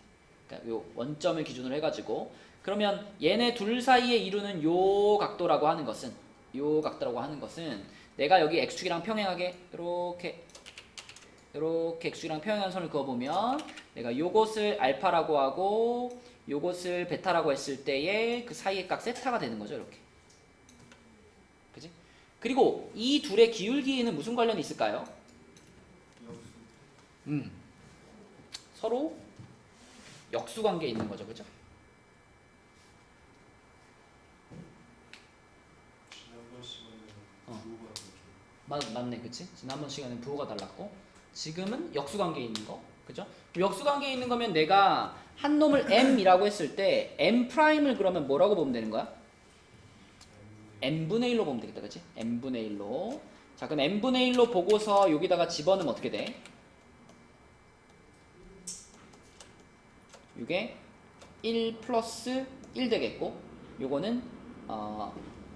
그러니까 요 원점을 기준으로 해가지고 그러면 얘네 둘 사이에 이루는 요 각도라고 하는 것은 내가 여기 x축이랑 평행하게 이렇게 x축이랑 평행한 선을 그어보면 내가 요것을 알파라고 하고 요것을 베타라고 했을 때의 그 사이의 각 세타가 되는 거죠, 이렇게. 그지? 그리고 이 둘의 기울기에는 무슨 관련이 있을까요? 서로 역수 관계에 있는 거죠, 그죠? 지난번 시간에는 어. 부호가 좀 맞네, 그치? 지난번 시간에 부호가 달랐고 지금은 역수 관계에 있는 거, 그죠? 역수 관계에 있는 거면 내가 한 놈을 m이라고 했을 때 m 프라임을 그러면 뭐라고 보면 되는 거야? n분의 1로 보면 되겠다, 그치? n분의 1로. 자, 그럼 n분의 1로 보고서 여기다가 집어넣으면 어떻게 돼? 이게 1 플러스 1 되겠고 요거는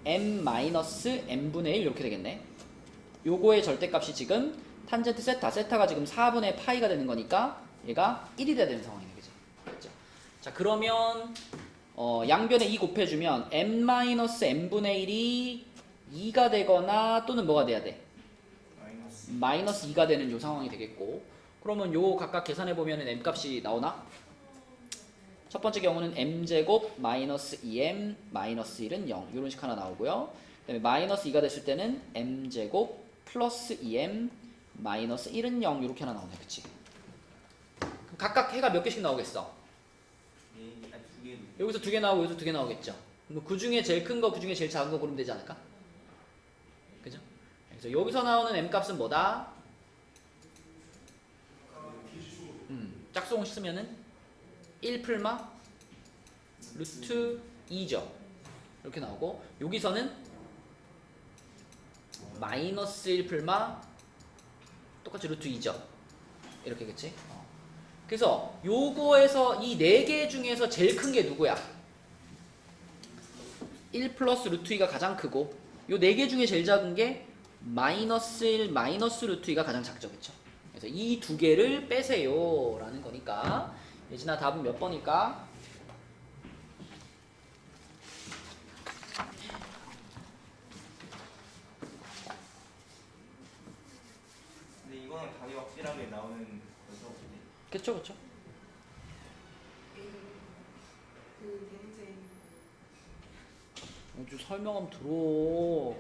m 마이너스 n분의 1 이렇게 되겠네. 요거의 절대값이 지금 탄젠트 세타가 지금 4분의 파이가 되는 거니까 얘가 1이 돼야 되는 상황이네, 그치? 그렇죠? 자, 그러면 양변에 2 곱해주면 m 마이너스 n분의 1이 2가 되거나 또는 뭐가 돼야 돼? 마이너스 2가 되는 요 상황이 되겠고, 그러면 요 각각 계산해보면 m 값이 나오나? 첫 번째 경우는 m제곱 마이너스 2m 마이너스 1은 0 이런 식 하나 나오고요. 그 다음에 마이너스 2가 됐을 때는 m제곱 플러스 2m 마이너스 1은 0 이렇게 하나 나오네, 그치? 그럼 각각 해가 몇 개씩 나오겠어? 두 개. 여기서 2개 나오고 여기서 2개 나오겠죠? 그 중에 제일 큰 거, 그 중에 제일 작은 거 고르면 되지 않을까? 그죠? 그래서 여기서 나오는 m 값은 뭐다? 짝수공 쓰면은 1 풀마 루트 2죠. 이렇게 나오고 여기서는 마이너스 1 풀마 똑같이 루트 2죠. 이렇게겠지? 그래서 요거에서 이 4개 중에서 제일 큰 게 누구야? 1 플러스 루트 2가 가장 크고 요 4개 중에 제일 작은 게 마이너스 1 마이너스 루트 2가 가장 작죠, 그쵸? 그래서 이 두 개를 빼세요 라는 거니까 예진아 답은 몇 번일까? 근데 이거는 답이 확실하게 나오는 거죠. 그쵸 그쵸. 그 대문제 좀 설명하면 들어.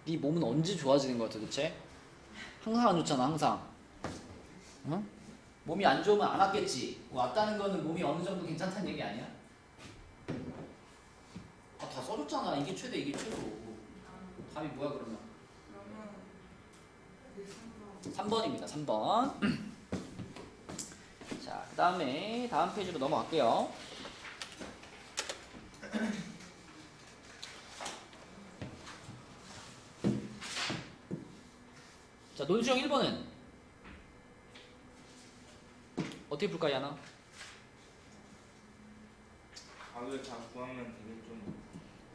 네 몸은 언제 좋아지는 거야 도대체? 항상 안 좋잖아 항상. 응? 몸이 안 좋으면 안 왔겠지. 왔다는 거는 몸이 어느 정도 괜찮다는 얘기 아니야? 아, 다 써줬잖아. 이게 최대 이게 최소. 답이 뭐야 그러면? 그러면 그 3번 3번입니다. 3번. 자, 그 다음에 다음 페이지로 넘어갈게요. 자, 논수형 1번은 어떻게 풀까요, 야나? 답을 다 구하면 되겠죠.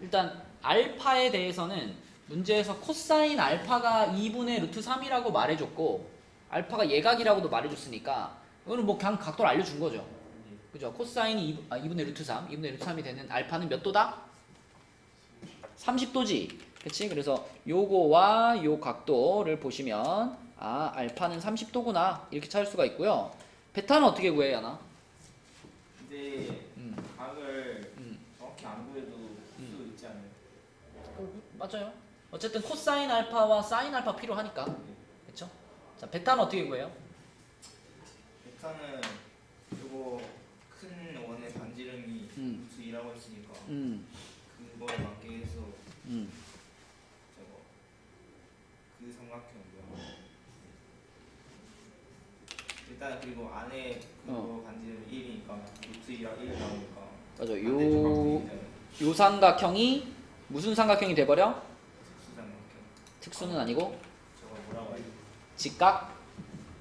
일단 알파에 대해서는 문제에서 코사인 알파가 2분의 루트 3이라고 말해줬고 알파가 예각이라고도 말해줬으니까 이거는 뭐 그냥 각도를 알려준 거죠. 그죠? 코사인이 2분의 루트 3, 2분의 루트 3이 되는 알파는 몇 도다? 30도지. 그치? 그래서 요거와 요 각도를 보시면 아 알파는 30도구나 이렇게 찾을 수가 있고요. 베타는 어떻게 구해, 야나? 근데 각을 정확히 안 구해도 수 있지 않나요? 맞아요. 어쨌든 코사인 알파와 사인 알파 필요하니까. 그쵸? 자, 베타는 어떻게 구해요? 베타는 이거 큰 원의 반지름이 루트 2라고 했으니까 그거에 맞게 해서 저거 그 삼각형 뭐야? 일단 그리고 안에 그거 반지름이 1이니까 루트 2랑 1 나오니까 맞아. 반대쪽 각도이잖아요. 요 삼각형이 무슨 삼각형이 돼버려? 특수삼각형. 특수는 아니고 저거 뭐라고 하지? 직각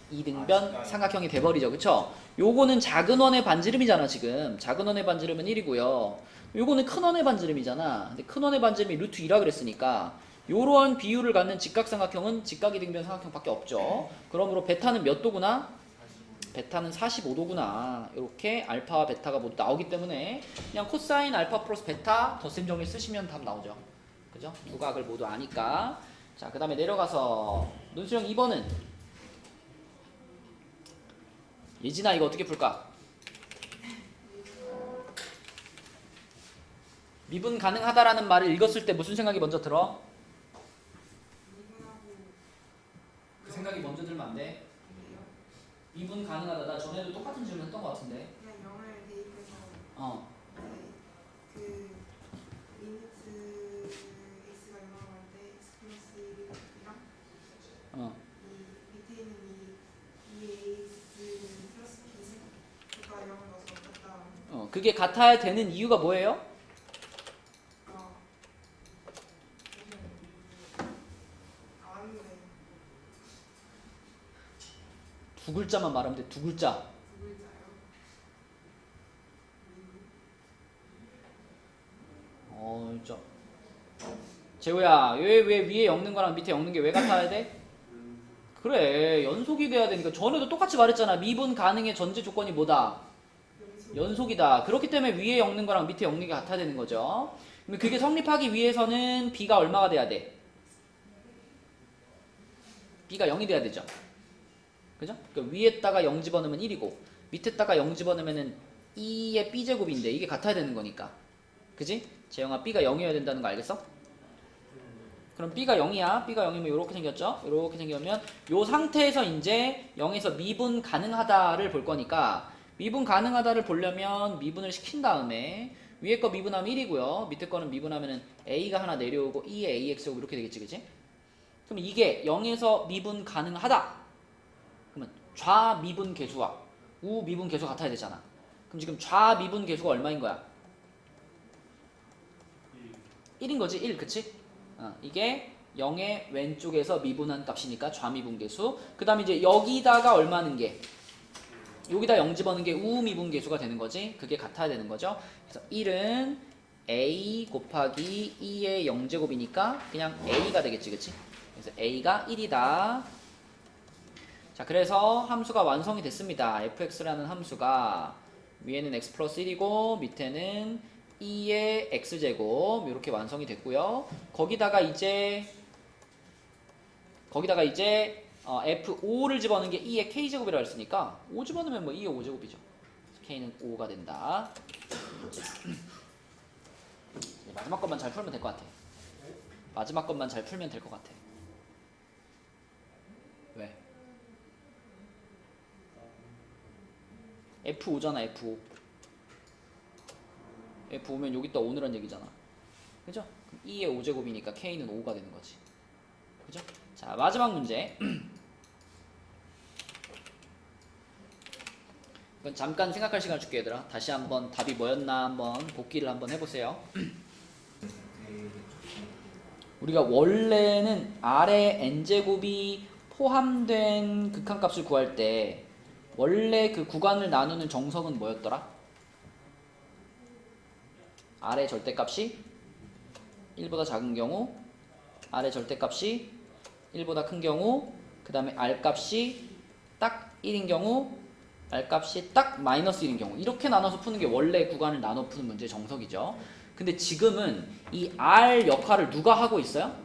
이등변 직각. 삼각형이 돼버리죠. 그쵸? 요거는 작은 원의 반지름이잖아 지금. 작은 원의 반지름은 1이고요. 요거는 큰 원의 반지름이잖아. 근데 큰 원의 반지름이 루트 2라 그랬으니까 요런 비율을 갖는 직각삼각형은 직각이등변 삼각형밖에 없죠. 그러므로 베타는 몇 도구나? 베타는 45도구나. 이렇게 알파와 베타가 모두 나오기 때문에 그냥 코사인 알파 플러스 베타 덧셈 정리 쓰시면 답 나오죠. 그죠? 두 각을 모두 아니까. 자, 그 다음에 내려가서 논수형 2번은 예진아 이거 어떻게 풀까? 미분 가능하다라는 말을 읽었을 때 무슨 생각이 먼저 들어? 미분하고 그 생각이 먼저 들면 안 돼. 미분 가능하다. 나 전에도 똑같은 질문 했던 것 같은데. 그냥 0을 대입해서 어. 그 리미트 x가 0으로 갈 때 x 플러스 1이랑 어. 이 밑에 있는 이 ax 플러스 b가 0을 넣어서 갖다 그게 같아야 되는 이유가 뭐예요? 안돼 두 글자만 말하면 돼. 두 글자. 두 글자요. 진짜. 재호야, 왜 위에 엮는 거랑 밑에 엮는 게 왜 같아야 돼? 그래, 연속이 돼야 되니까. 전에도 똑같이 말했잖아. 미분 가능의 전제 조건이 뭐다? 연속이다. 그렇기 때문에 위에 엮는 거랑 밑에 엮는 게 같아야 되는 거죠. 그럼 그게 성립하기 위해서는 b가 얼마가 돼야 돼? b가 0이 돼야 되죠. 그죠? 그러니까 위에다가 0 집어넣으면 1이고 밑에다가 0 집어넣으면 2의 b제곱인데 이게 같아야 되는 거니까. 그지? 재영아 b가 0이어야 된다는 거 알겠어? 그럼 b가 0이야. b가 0이면 이렇게 생겼죠? 이렇게 생기면 이 상태에서 이제 0에서 미분 가능하다를 볼 거니까 미분 가능하다를 보려면 미분을 시킨 다음에 위에 거 미분하면 1이고요. 밑에 거는 미분하면 a가 하나 내려오고 2의 ax고 이렇게 되겠지. 그지? 그럼 이게 0에서 미분 가능하다. 그러면 좌미분 계수와 우미분 계수가 같아야 되잖아. 그럼 지금 좌미분 계수가 얼마인 거야? 1인 거지. 1 그치? 이게 0의 왼쪽에서 미분한 값이니까 좌미분 계수. 그 다음에 이제 여기다가 얼마는 게 여기다 0 집어넣는 게 우미분 계수가 되는 거지. 그게 같아야 되는 거죠. 그래서 1은 a 곱하기 2의 0제곱이니까 그냥 a가 되겠지, 그치? 그래서 a가 1이다. 자, 그래서 함수가 완성이 됐습니다. fx라는 함수가 위에는 x 플러스 1이고 밑에는 2의 x제곱 이렇게 완성이 됐고요. 거기다가 이제 f5를 집어넣은 게 2의 k제곱이라고 했으니까 5 집어넣으면 뭐 2의 5제곱이죠. k는 5가 된다. 마지막 것만 잘 풀면 될 것 같아. 마지막 것만 잘 풀면 될 것 같아. 왜? F5잖아, F5. F5면 여기다 5넣으란 얘기잖아. 그죠? 2의 5제곱이니까 K는 5가 되는 거지. 그죠? 자, 마지막 문제. 이건 잠깐 생각할 시간 줄게, 얘들아. 다시 한번 답이 뭐였나 한번 복기를 한번 해보세요. 우리가 원래는 아래 n제곱이 포함된 극한값을 구할 때 원래 그 구간을 나누는 정석은 뭐였더라? 아래 절대값이 1보다 작은 경우, 아래 절대값이 1보다 큰 경우, 그 다음에 R값이 딱 1인 경우, R값이 딱 마이너스 1인 경우, 이렇게 나눠서 푸는 게 원래 구간을 나눠 푸는 문제의 정석이죠. 근데 지금은 이 R 역할을 누가 하고 있어요?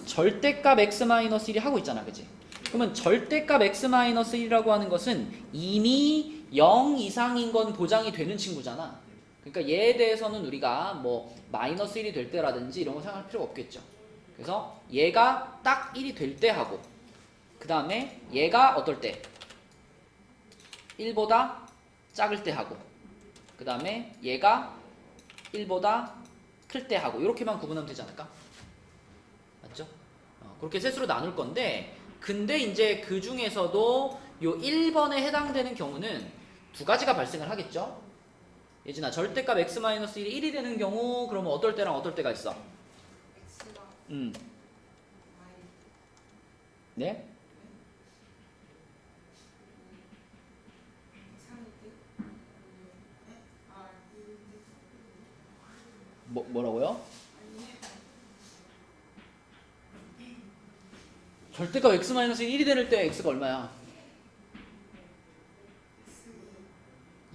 절대값 x-1이 하고 있잖아, 그치? 그러면 절대값 x-1이라고 하는 것은 이미 0 이상인 건 보장이 되는 친구잖아. 그러니까 얘에 대해서는 우리가 뭐 마이너스 1이 될 때라든지 이런 거 생각할 필요가 없겠죠. 그래서 얘가 딱 1이 될 때 하고, 그 다음에 얘가 어떨 때? 1보다 작을 때 하고, 그 다음에 얘가 1보다 클 때 하고, 이렇게만 구분하면 되지 않을까? 맞죠? 그렇게 셋으로 나눌 건데, 근데 이제 그 중에서도 요 1번에 해당되는 경우는 두 가지가 발생을 하겠죠? 예진아, 절대값 x-1이 1이 되는 경우, 그러면 어떨 때랑 어떨 때가 있어? x가 네? 뭐라고요? 절대값 x-1이 될 때 x가 얼마야?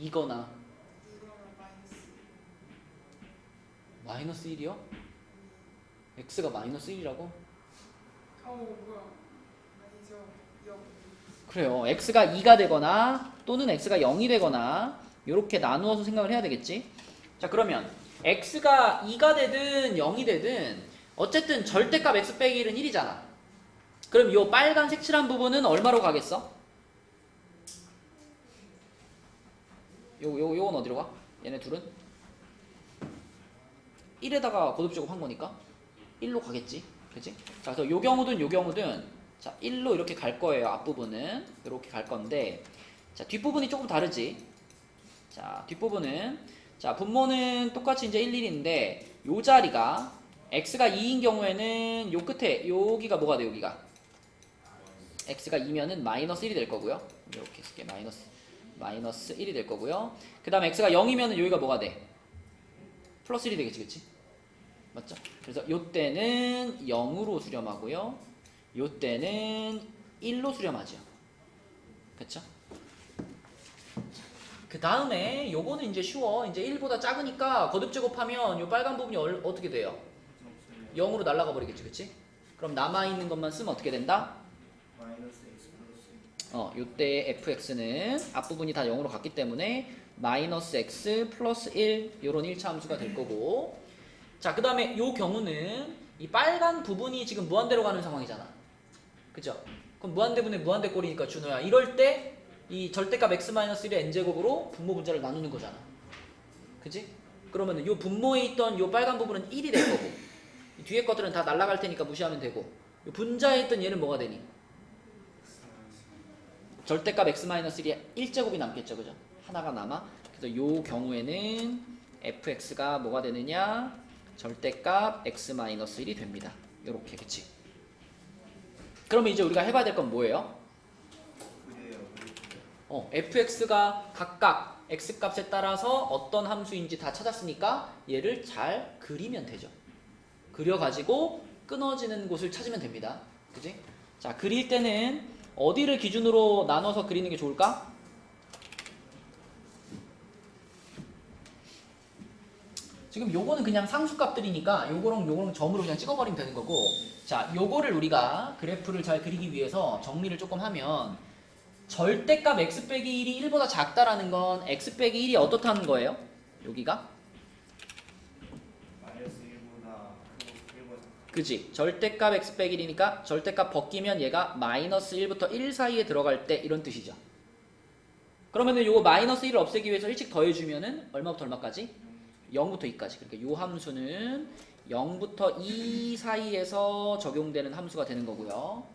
2거나 마이너스 1이요? x가 마이너스 1이라고? 뭐야? 아니죠. 0. 그래요. x가 2가 되거나 또는 x가 0이 되거나 이렇게 나누어서 생각을 해야 되겠지. 자, 그러면 x가 2가 되든 0이 되든 어쨌든 절대값 x 빼기 1은 1이잖아. 그럼 이 빨간 색칠한 부분은 얼마로 가겠어? 요건 어디로 가? 얘네 둘은? 1에다가 거듭제곱 한 거니까 1로 가겠지. 그치? 자, 그래서 요 경우든 자, 1로 이렇게 갈 거예요. 앞부분은 이렇게 갈 건데, 자, 뒷부분이 조금 다르지. 자, 뒷부분은, 자, 분모는 똑같이 이제 1, 1인데 요 자리가 x가 2인 경우에는 요 끝에 여기가 뭐가 돼? 여기가 x가 2면은 마이너스 1이 될 거고요. 이렇게 쓸게. 마이너스 1이 될 거고요. 그 다음에 x가 0이면은 여기가 뭐가 돼? 플러스 1이 되겠지, 그치? 맞죠? 그래서 요때는 0으로 수렴하고요. 요때는 1로 수렴하죠. 그쵸? 그 다음에 요거는 이제 쉬워. 이제 1보다 작으니까 거듭제곱하면 요 빨간 부분이 어떻게 돼요? 0으로 날아가 버리겠지, 그치? 그럼 남아있는 것만 쓰면 어떻게 된다? 마이너스 x 플러스 요때 fx는 앞부분이 다 0으로 갔기 때문에 마이너스 x 플러스 1 요런 1차 함수가 될 거고, 자, 그 다음에 요 경우는 이 빨간 부분이 지금 무한대로 가는 상황이잖아. 그죠? 그럼 무한대분의 무한대꼴이니까 준호야, 이럴 때 이 절대값 x-1의 n제곱으로 분모 분자를 나누는 거잖아. 그치? 그러면은 요 분모에 있던 요 빨간 부분은 1이 될 거고, 이 뒤에 것들은 다 날아갈 테니까 무시하면 되고, 요 분자에 있던 얘는 뭐가 되니? 절대값 x-1의 1제곱이 남겠죠, 그죠? 하나가 남아. 그래서 요 경우에는 fx가 뭐가 되느냐? 절대값 x-1이 됩니다. 요렇게, 그치? 그러면 이제 우리가 해봐야 될 건 뭐예요? fx가 각각 x값에 따라서 어떤 함수인지 다 찾았으니까 얘를 잘 그리면 되죠. 그려가지고 끊어지는 곳을 찾으면 됩니다. 그지? 자, 그릴 때는 어디를 기준으로 나눠서 그리는 게 좋을까? 지금 요거는 그냥 상수값들이니까 요거랑 점으로 그냥 찍어버리면 되는 거고, 자, 요거를 우리가 그래프를 잘 그리기 위해서 정리를 조금 하면 절대값 x 빼기 1이 1보다 작다라는 건 x 빼기 1이 어떻다는 거예요? 여기가? 마이너스 1보다 크고 1보다 그지? 절대값 x 빼기 1이니까 절대값 벗기면 얘가 마이너스 1부터 1 사이에 들어갈 때 이런 뜻이죠. 그러면은 요거 마이너스 1을 없애기 위해서 일찍 더해주면은 얼마부터 얼마까지? 0부터 2까지. 그러니까 요 함수는 0부터 2 사이에서 적용되는 함수가 되는 거고요.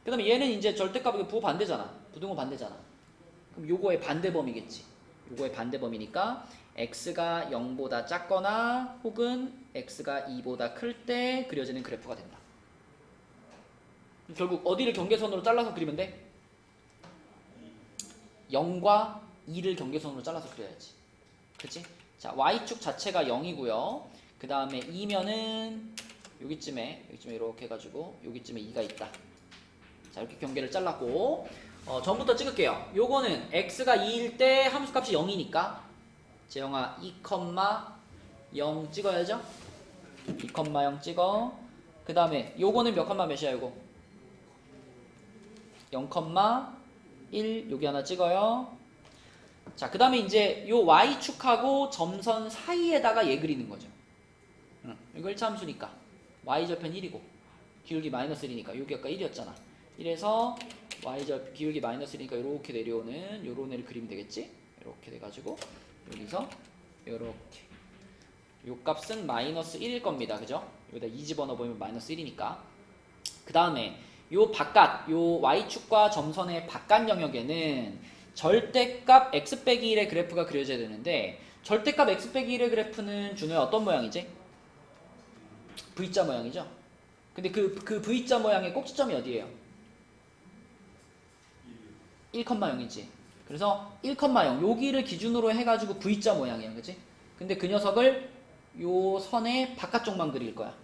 그 다음에 얘는 이제 절대값이 부호 반대잖아. 부등호 반대잖아. 그럼 요거의 반대범위겠지. 요거의 반대범위니까 x가 0보다 작거나 혹은 x가 2보다 클 때 그려지는 그래프가 된다. 결국 어디를 경계선으로 잘라서 그리면 돼? 0과 2를 경계선으로 잘라서 그려야지. 그치? 자, y축 자체가 0이고요. 그 다음에 2면은 여기쯤에 이렇게 해가지고 여기쯤에 2가 있다. 자, 이렇게 경계를 잘랐고, 전부터 찍을게요. 요거는 x가 2일 때 함수값이 0이니까 재영아 2,0 찍어야죠. 2,0 찍어. 그 다음에 요거는 몇 컴마 몇이야 요거? 0,1 여기 하나 찍어요. 자, 그 다음에 이제 요 y축하고 점선 사이에다가 얘 그리는 거죠. 이거 1차 함수니까 y절편 1이고 기울기 마이너스 1이니까 여기 아까 1이었잖아. 이래서 y절 기울기 마이너스 1이니까 이렇게 내려오는 요런 애를 그리면 되겠지? 이렇게 돼가지고 여기서 요렇게 요 값은 마이너스 1일 겁니다. 그죠? 여기다 2 집어넣어 보면 마이너스 1이니까. 그 다음에 요 바깥 요 y축과 점선의 바깥 영역에는 절대값 x 빼기 1의 그래프가 그려져야 되는데, 절대값 x 빼기 1의 그래프는 준호야 어떤 모양이지? V자 모양이죠? 근데 그 V자 모양의 꼭지점이 어디예요? 1,0이지. 그래서 1,0 여기를 기준으로 해가지고 V자 모양이야. 그치? 근데 그 녀석을 요 선의 바깥쪽만 그릴 거야.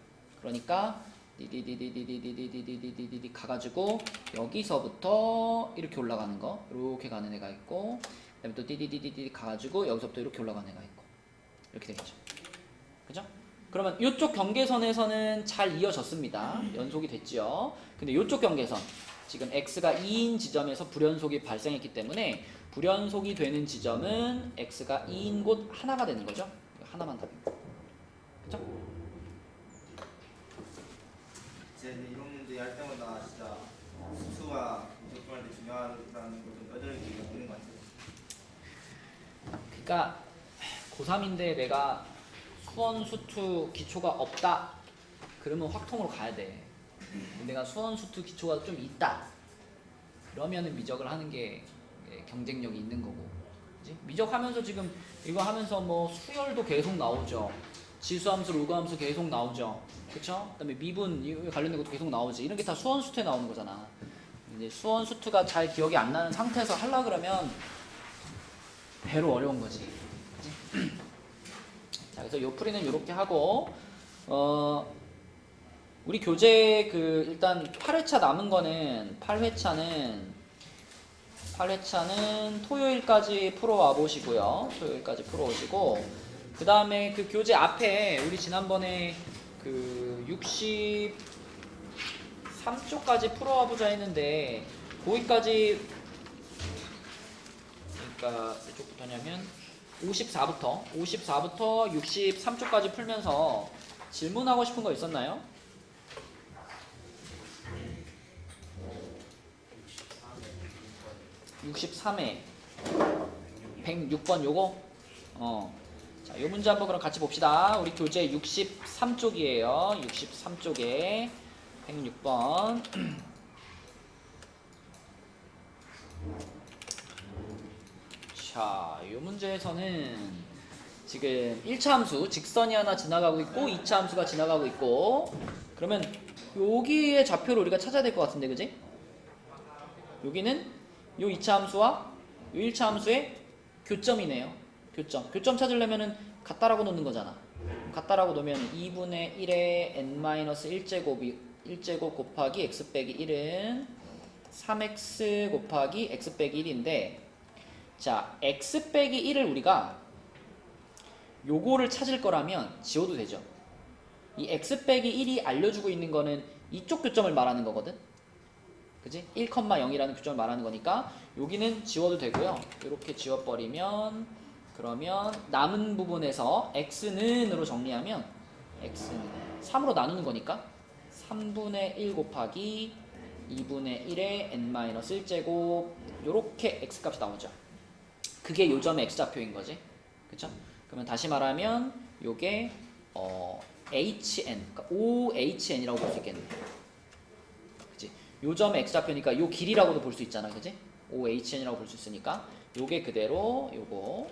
그러니까 디디디디디디디디디디디디 가가지고 여기서부터 이렇게 올라가는 거 이렇게 가는 애가 있고, 그다음에 또 디디디디디 가가지고 여기서부터 이렇게 올라가는 애가 있고, 이렇게 되겠죠. 그죠? 그러면 이쪽 경계선에서는 잘 이어졌습니다. 연속이 됐지요. 근데 이쪽 경계선 지금 x가 2인 지점에서 불연속이 발생했기 때문에 불연속이 되는 지점은 x가 2인 곳 하나가 되는 거죠. 하나만 답입니다. 그죠? 이제 이런 문제 할 때마다 진짜 수가 무조건한테 중요하다는 걸좀 떠들기 보이는 것 같아요. 그러니까 고3인데 내가 수원 수투 기초가 없다 그러면 확통으로 가야 돼. 내가 수원 수투 기초가 좀 있다 그러면은 미적을 하는 게 경쟁력이 있는 거고, 그치? 미적하면서 지금 이거 하면서 뭐 수열도 계속 나오죠. 지수함수, 로그함수 계속 나오죠. 그쵸? 그다음에 미분 이거 관련된 것도 계속 나오지. 이런 게 다 수원 수투에 나오는 거잖아. 이제 수원 수투가 잘 기억이 안 나는 상태에서 하려 그러면 배로 어려운 거지. 그치? 자, 그래서 요 풀이는 이렇게 하고, 우리 교재 일단 8회차 남은 거는 8회차는 토요일까지 풀어와 보시고요. 토요일까지 풀어오시고, 그 다음에 그 교재 앞에 우리 지난번에 63쪽까지 풀어와 보자 했는데, 거기까지, 그러니까 몇 쪽부터냐면 54부터 63쪽까지 풀면서 질문하고 싶은 거 있었나요? 63회 106번 요거? 자, 요 문제 한번 그럼 같이 봅시다. 우리 교재 63쪽이에요. 63쪽에 106번. 자, 요 문제에서는 지금 1차 함수 직선이 하나 지나가고 있고 2차 함수가 지나가고 있고, 그러면 여기에 좌표를 우리가 찾아야 될 것 같은데, 그지? 여기는 요 2차 함수와 요 1차 함수의 교점이네요. 교점 찾으려면은 같다라고 놓는 거잖아. 같다라고 놓으면 2분의 1의 n-1제곱 곱하기 x 빼기 1은 3x 곱하기 x 빼기 1인데, 자, x 빼기 1을 우리가 요거를 찾을 거라면 지워도 되죠. 이 x 빼기 1이 알려주고 있는 거는 이쪽 교점을 말하는 거거든. 그지? 1,0이라는 교점을 말하는 거니까 여기는 지워도 되고요. 이렇게 지워버리면, 그러면 남은 부분에서 x는으로 정리하면 x는 3으로 나누는 거니까 3분의 1 곱하기 2분의 1의 n-1제곱, 요렇게 x값이 나오죠. 그게 요점의 x좌표인 거지. 그쵸? 그러면 다시 말하면 요게 hn, 그러니까 OHN이라고 볼 수 있겠네. 그치? 요점의 x좌표니까 요 길이라고도 볼 수 있잖아. 그치? OHN이라고 볼 수 있으니까 요게 그대로 요거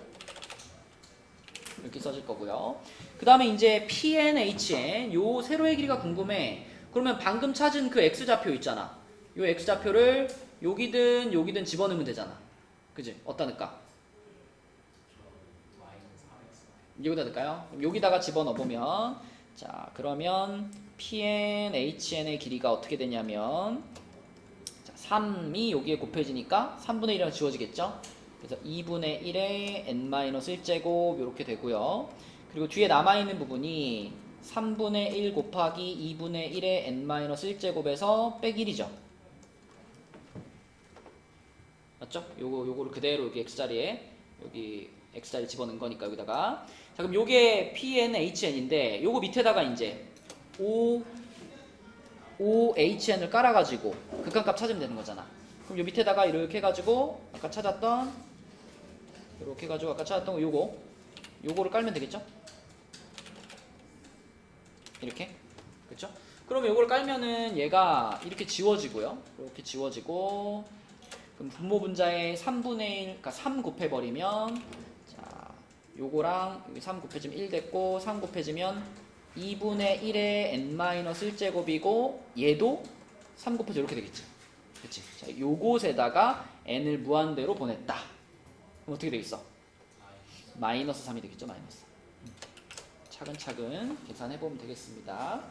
이렇게 써질 거고요. 그 다음에 이제 PNHN, 요 세로의 길이가 궁금해. 그러면 방금 찾은 그 x좌표 있잖아. 요 x좌표를 여기든 집어넣으면 되잖아. 그지? 어디다 넣을까? 여기다 넣을까요? 그럼 여기다가 집어넣어보면, 자, 그러면 PNHN의 길이가 어떻게 되냐면, 자, 3이 여기에 곱해지니까 3분의 1이랑 지워지겠죠? 그래서 2분의 1의 n-1제곱 이렇게 되고요. 그리고 뒤에 남아있는 부분이 3분의 1 곱하기 2분의 1의 n-1제곱에서 빼기 1이죠. 맞죠? 요거를 그대로 여기 x자리에, 여기 x자리 집어넣은 거니까 여기다가. 자, 그럼 요게 PNHN인데 요거 밑에다가 이제 OHN을 깔아가지고 극한값 찾으면 되는 거잖아. 그럼 요 밑에다가 이렇게 해가지고 아까 찾았던 이렇게 해가지고 아까 찾았던 거 요거를 깔면 되겠죠? 이렇게. 그쵸? 그럼 요거를 깔면은 얘가 이렇게 지워지고요. 이렇게 지워지고, 그럼 분모 분자에 3분의 1, 그러니까 3 곱해버리면, 자, 요거랑 여기 3 곱해지면 1 됐고, 3 곱해지면 2분의 1의 n-1제곱이고, 얘도 3 곱해서 이렇게 되겠지. 그치? 자, 요곳에다가 n을 무한대로 보냈다. 그럼 어떻게 되겠어? 마이너스 3이 되겠죠, 마이너스. 차근차근 계산해보면 되겠습니다.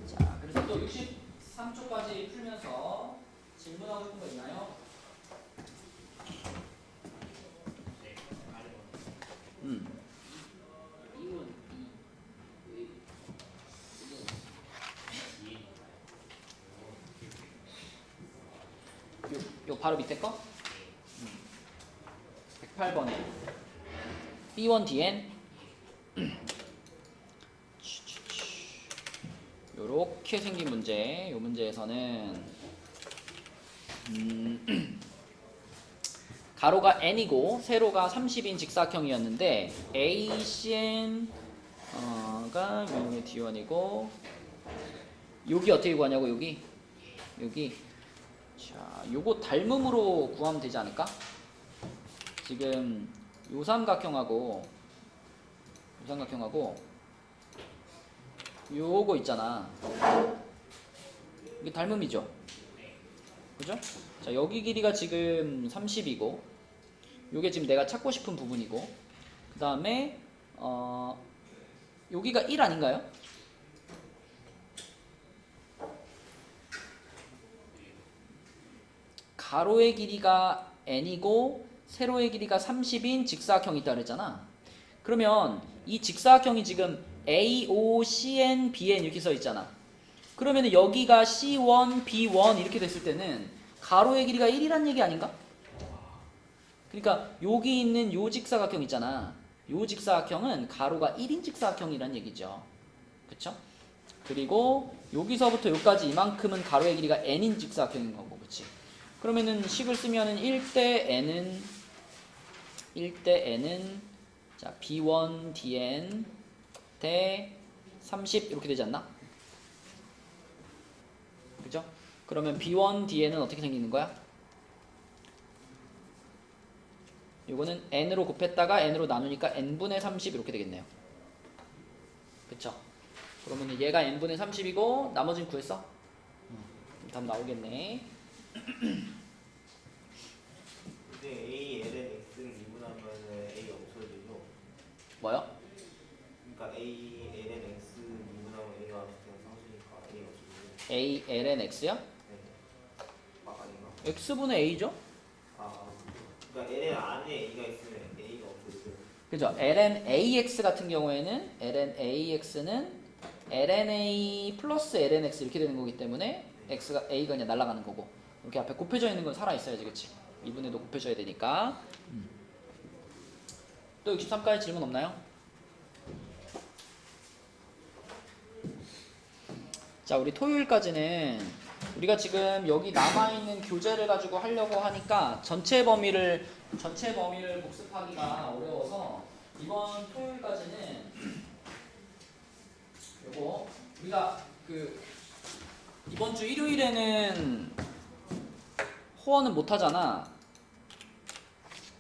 자, 그래서 또 63초까지 풀면서 질문하고 싶은 거 있나요? 요 바로 밑에 거? 108번에 B1DN 요렇게 생긴 문제. 요 문제에서는 가로가 n이고 세로가 30인 직사각형이었는데 ACN가 요게 D1이고, 여기 어떻게 구하냐고. 여기 자, 요거 닮음으로 구하면 되지 않을까? 지금 요 삼각형하고 요거 있잖아. 이게 닮음이죠? 그죠? 자, 여기 길이가 지금 30이고 요게 지금 내가 찾고 싶은 부분이고, 그 다음에 여기가 1 아닌가요? 가로의 길이가 n이고 세로의 길이가 30인 직사각형이 있다 그랬잖아. 그러면 이 직사각형이 지금 AOCN, BN 이렇게 써 있잖아. 그러면 여기가 C1, B1 이렇게 됐을 때는 가로의 길이가 1이란 얘기 아닌가? 그러니까 여기 있는 요 직사각형 있잖아. 요 직사각형은 가로가 1인 직사각형이란 얘기죠. 그쵸? 그리고 여기서부터 여기까지 이만큼은 가로의 길이가 n인 직사각형인 거고, 그치? 그러면은 식을 쓰면은 1대 n은 자, B1 DN 대 30 이렇게 되지 않나? 그죠? 그러면 B1 DN은 어떻게 생기는 거야? 요거는 n으로 곱했다가 n으로 나누니까 n분의 30 이렇게 되겠네요. 그쵸? 그러면 얘가 n분의 30이고 나머지는 구했어? 답 나오겠네. A, Ln X를 미분하면은 A 없어지죠. 뭐요? 그러니까 A, Ln X 미분하면 A가 그냥 상수니까 A 없어지죠. A, ln x요? 네. 아, 아닌가? x분의 a죠? 아, 그러니까 Ln 안에 A가 있으면 A가 없어지죠. 그죠? ln ax 같은 경우에는 ln ax는 ln a 플러스 ln x 이렇게 되는 거기 때문에 x가 a가 그냥 날아가는 거고 이렇게 앞에 곱해져 있는 건 살아 있어야지, 그렇지? 2분의도 곱해져야 되니까. 또 63까지 질문 없나요? 자, 우리 토요일까지는 우리가 지금 여기 남아있는 교재를 가지고 하려고 하니까 전체 범위를 복습하기가 어려워서 이번 토요일까지는 요거 우리가 이번 주 일요일에는 호언은 못 하잖아.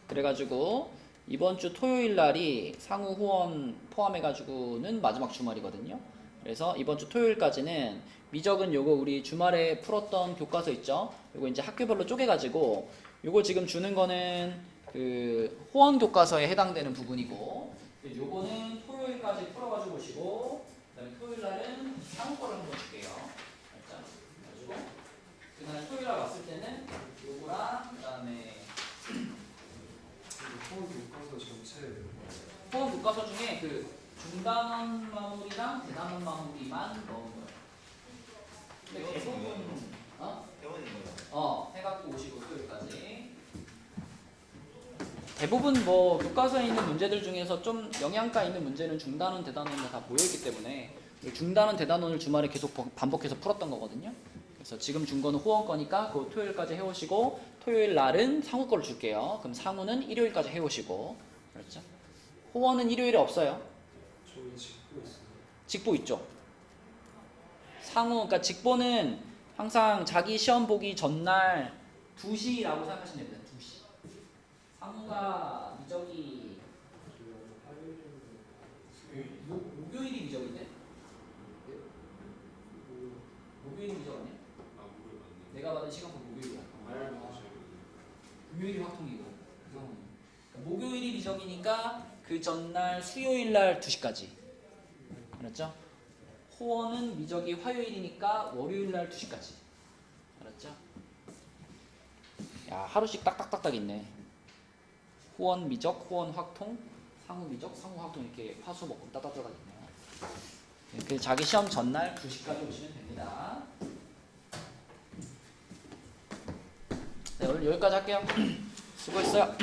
그래가지고 이번 주 토요일 날이 상호 호언 포함해가지고는 마지막 주말이거든요. 그래서 이번 주 토요일까지는 미적은 요거 우리 주말에 풀었던 교과서 있죠. 요거 이제 학교별로 쪼개가지고 요거 지금 주는 거는 그 호언 교과서에 해당되는 부분이고 요거는 토요일까지 풀어가지고 보시고 그다음에 토요일 날은 상호 거를 한번 줄게요. 알죠? 그래가지고 그날 토요일 날 왔을 때는 요거랑 그다음에 포함 교과서 전체 호언 교과서 중에 그 중단원 마무리랑 대단원 마무리만 넣은 거예요. 근데 대부분 태원인 거예요. 해갖고 오시고 토요일까지. 대부분 뭐 교과서에 있는 문제들 중에서 좀 영양가 있는 문제는 중단원, 대단원에 다 모여있기 때문에 중단원, 대단원을 주말에 계속 반복해서 풀었던 거거든요. 그래서 지금 준 거는 호언 거니까 그 토요일까지 해오시고 토요일 날은 상우 거를 줄게요. 그럼 상우는 일요일까지 해오시고 그렇죠? 호언은 일요일에 없어요. 저희 직보 있어요. 직보 있죠. 상우, 그러니까 직보는 항상 자기 시험 보기 전날 2시라고 생각하시면 됩니다. 2시. 상우가 미적이 목요일이 미적인데? 목요일이 미적 아니야? 내가 받은 시간표 목요일이야. 금요일이 확통이고. 그러니까 목요일이 미적이니까 그 전날 수요일날 2시까지. 알았죠? 호언은 미적이 화요일이니까 월요일날 2시까지. 알았죠? 야, 하루씩 딱딱딱딱 있네. 호언 미적, 호언 확통, 상후 미적, 상후 확통 이렇게 화수 목금 따닥따닥 있네요. 그 자기 시험 전날 2시까지 오시면 됩니다. 네, 오늘 여기까지 할게요. 수고했어요.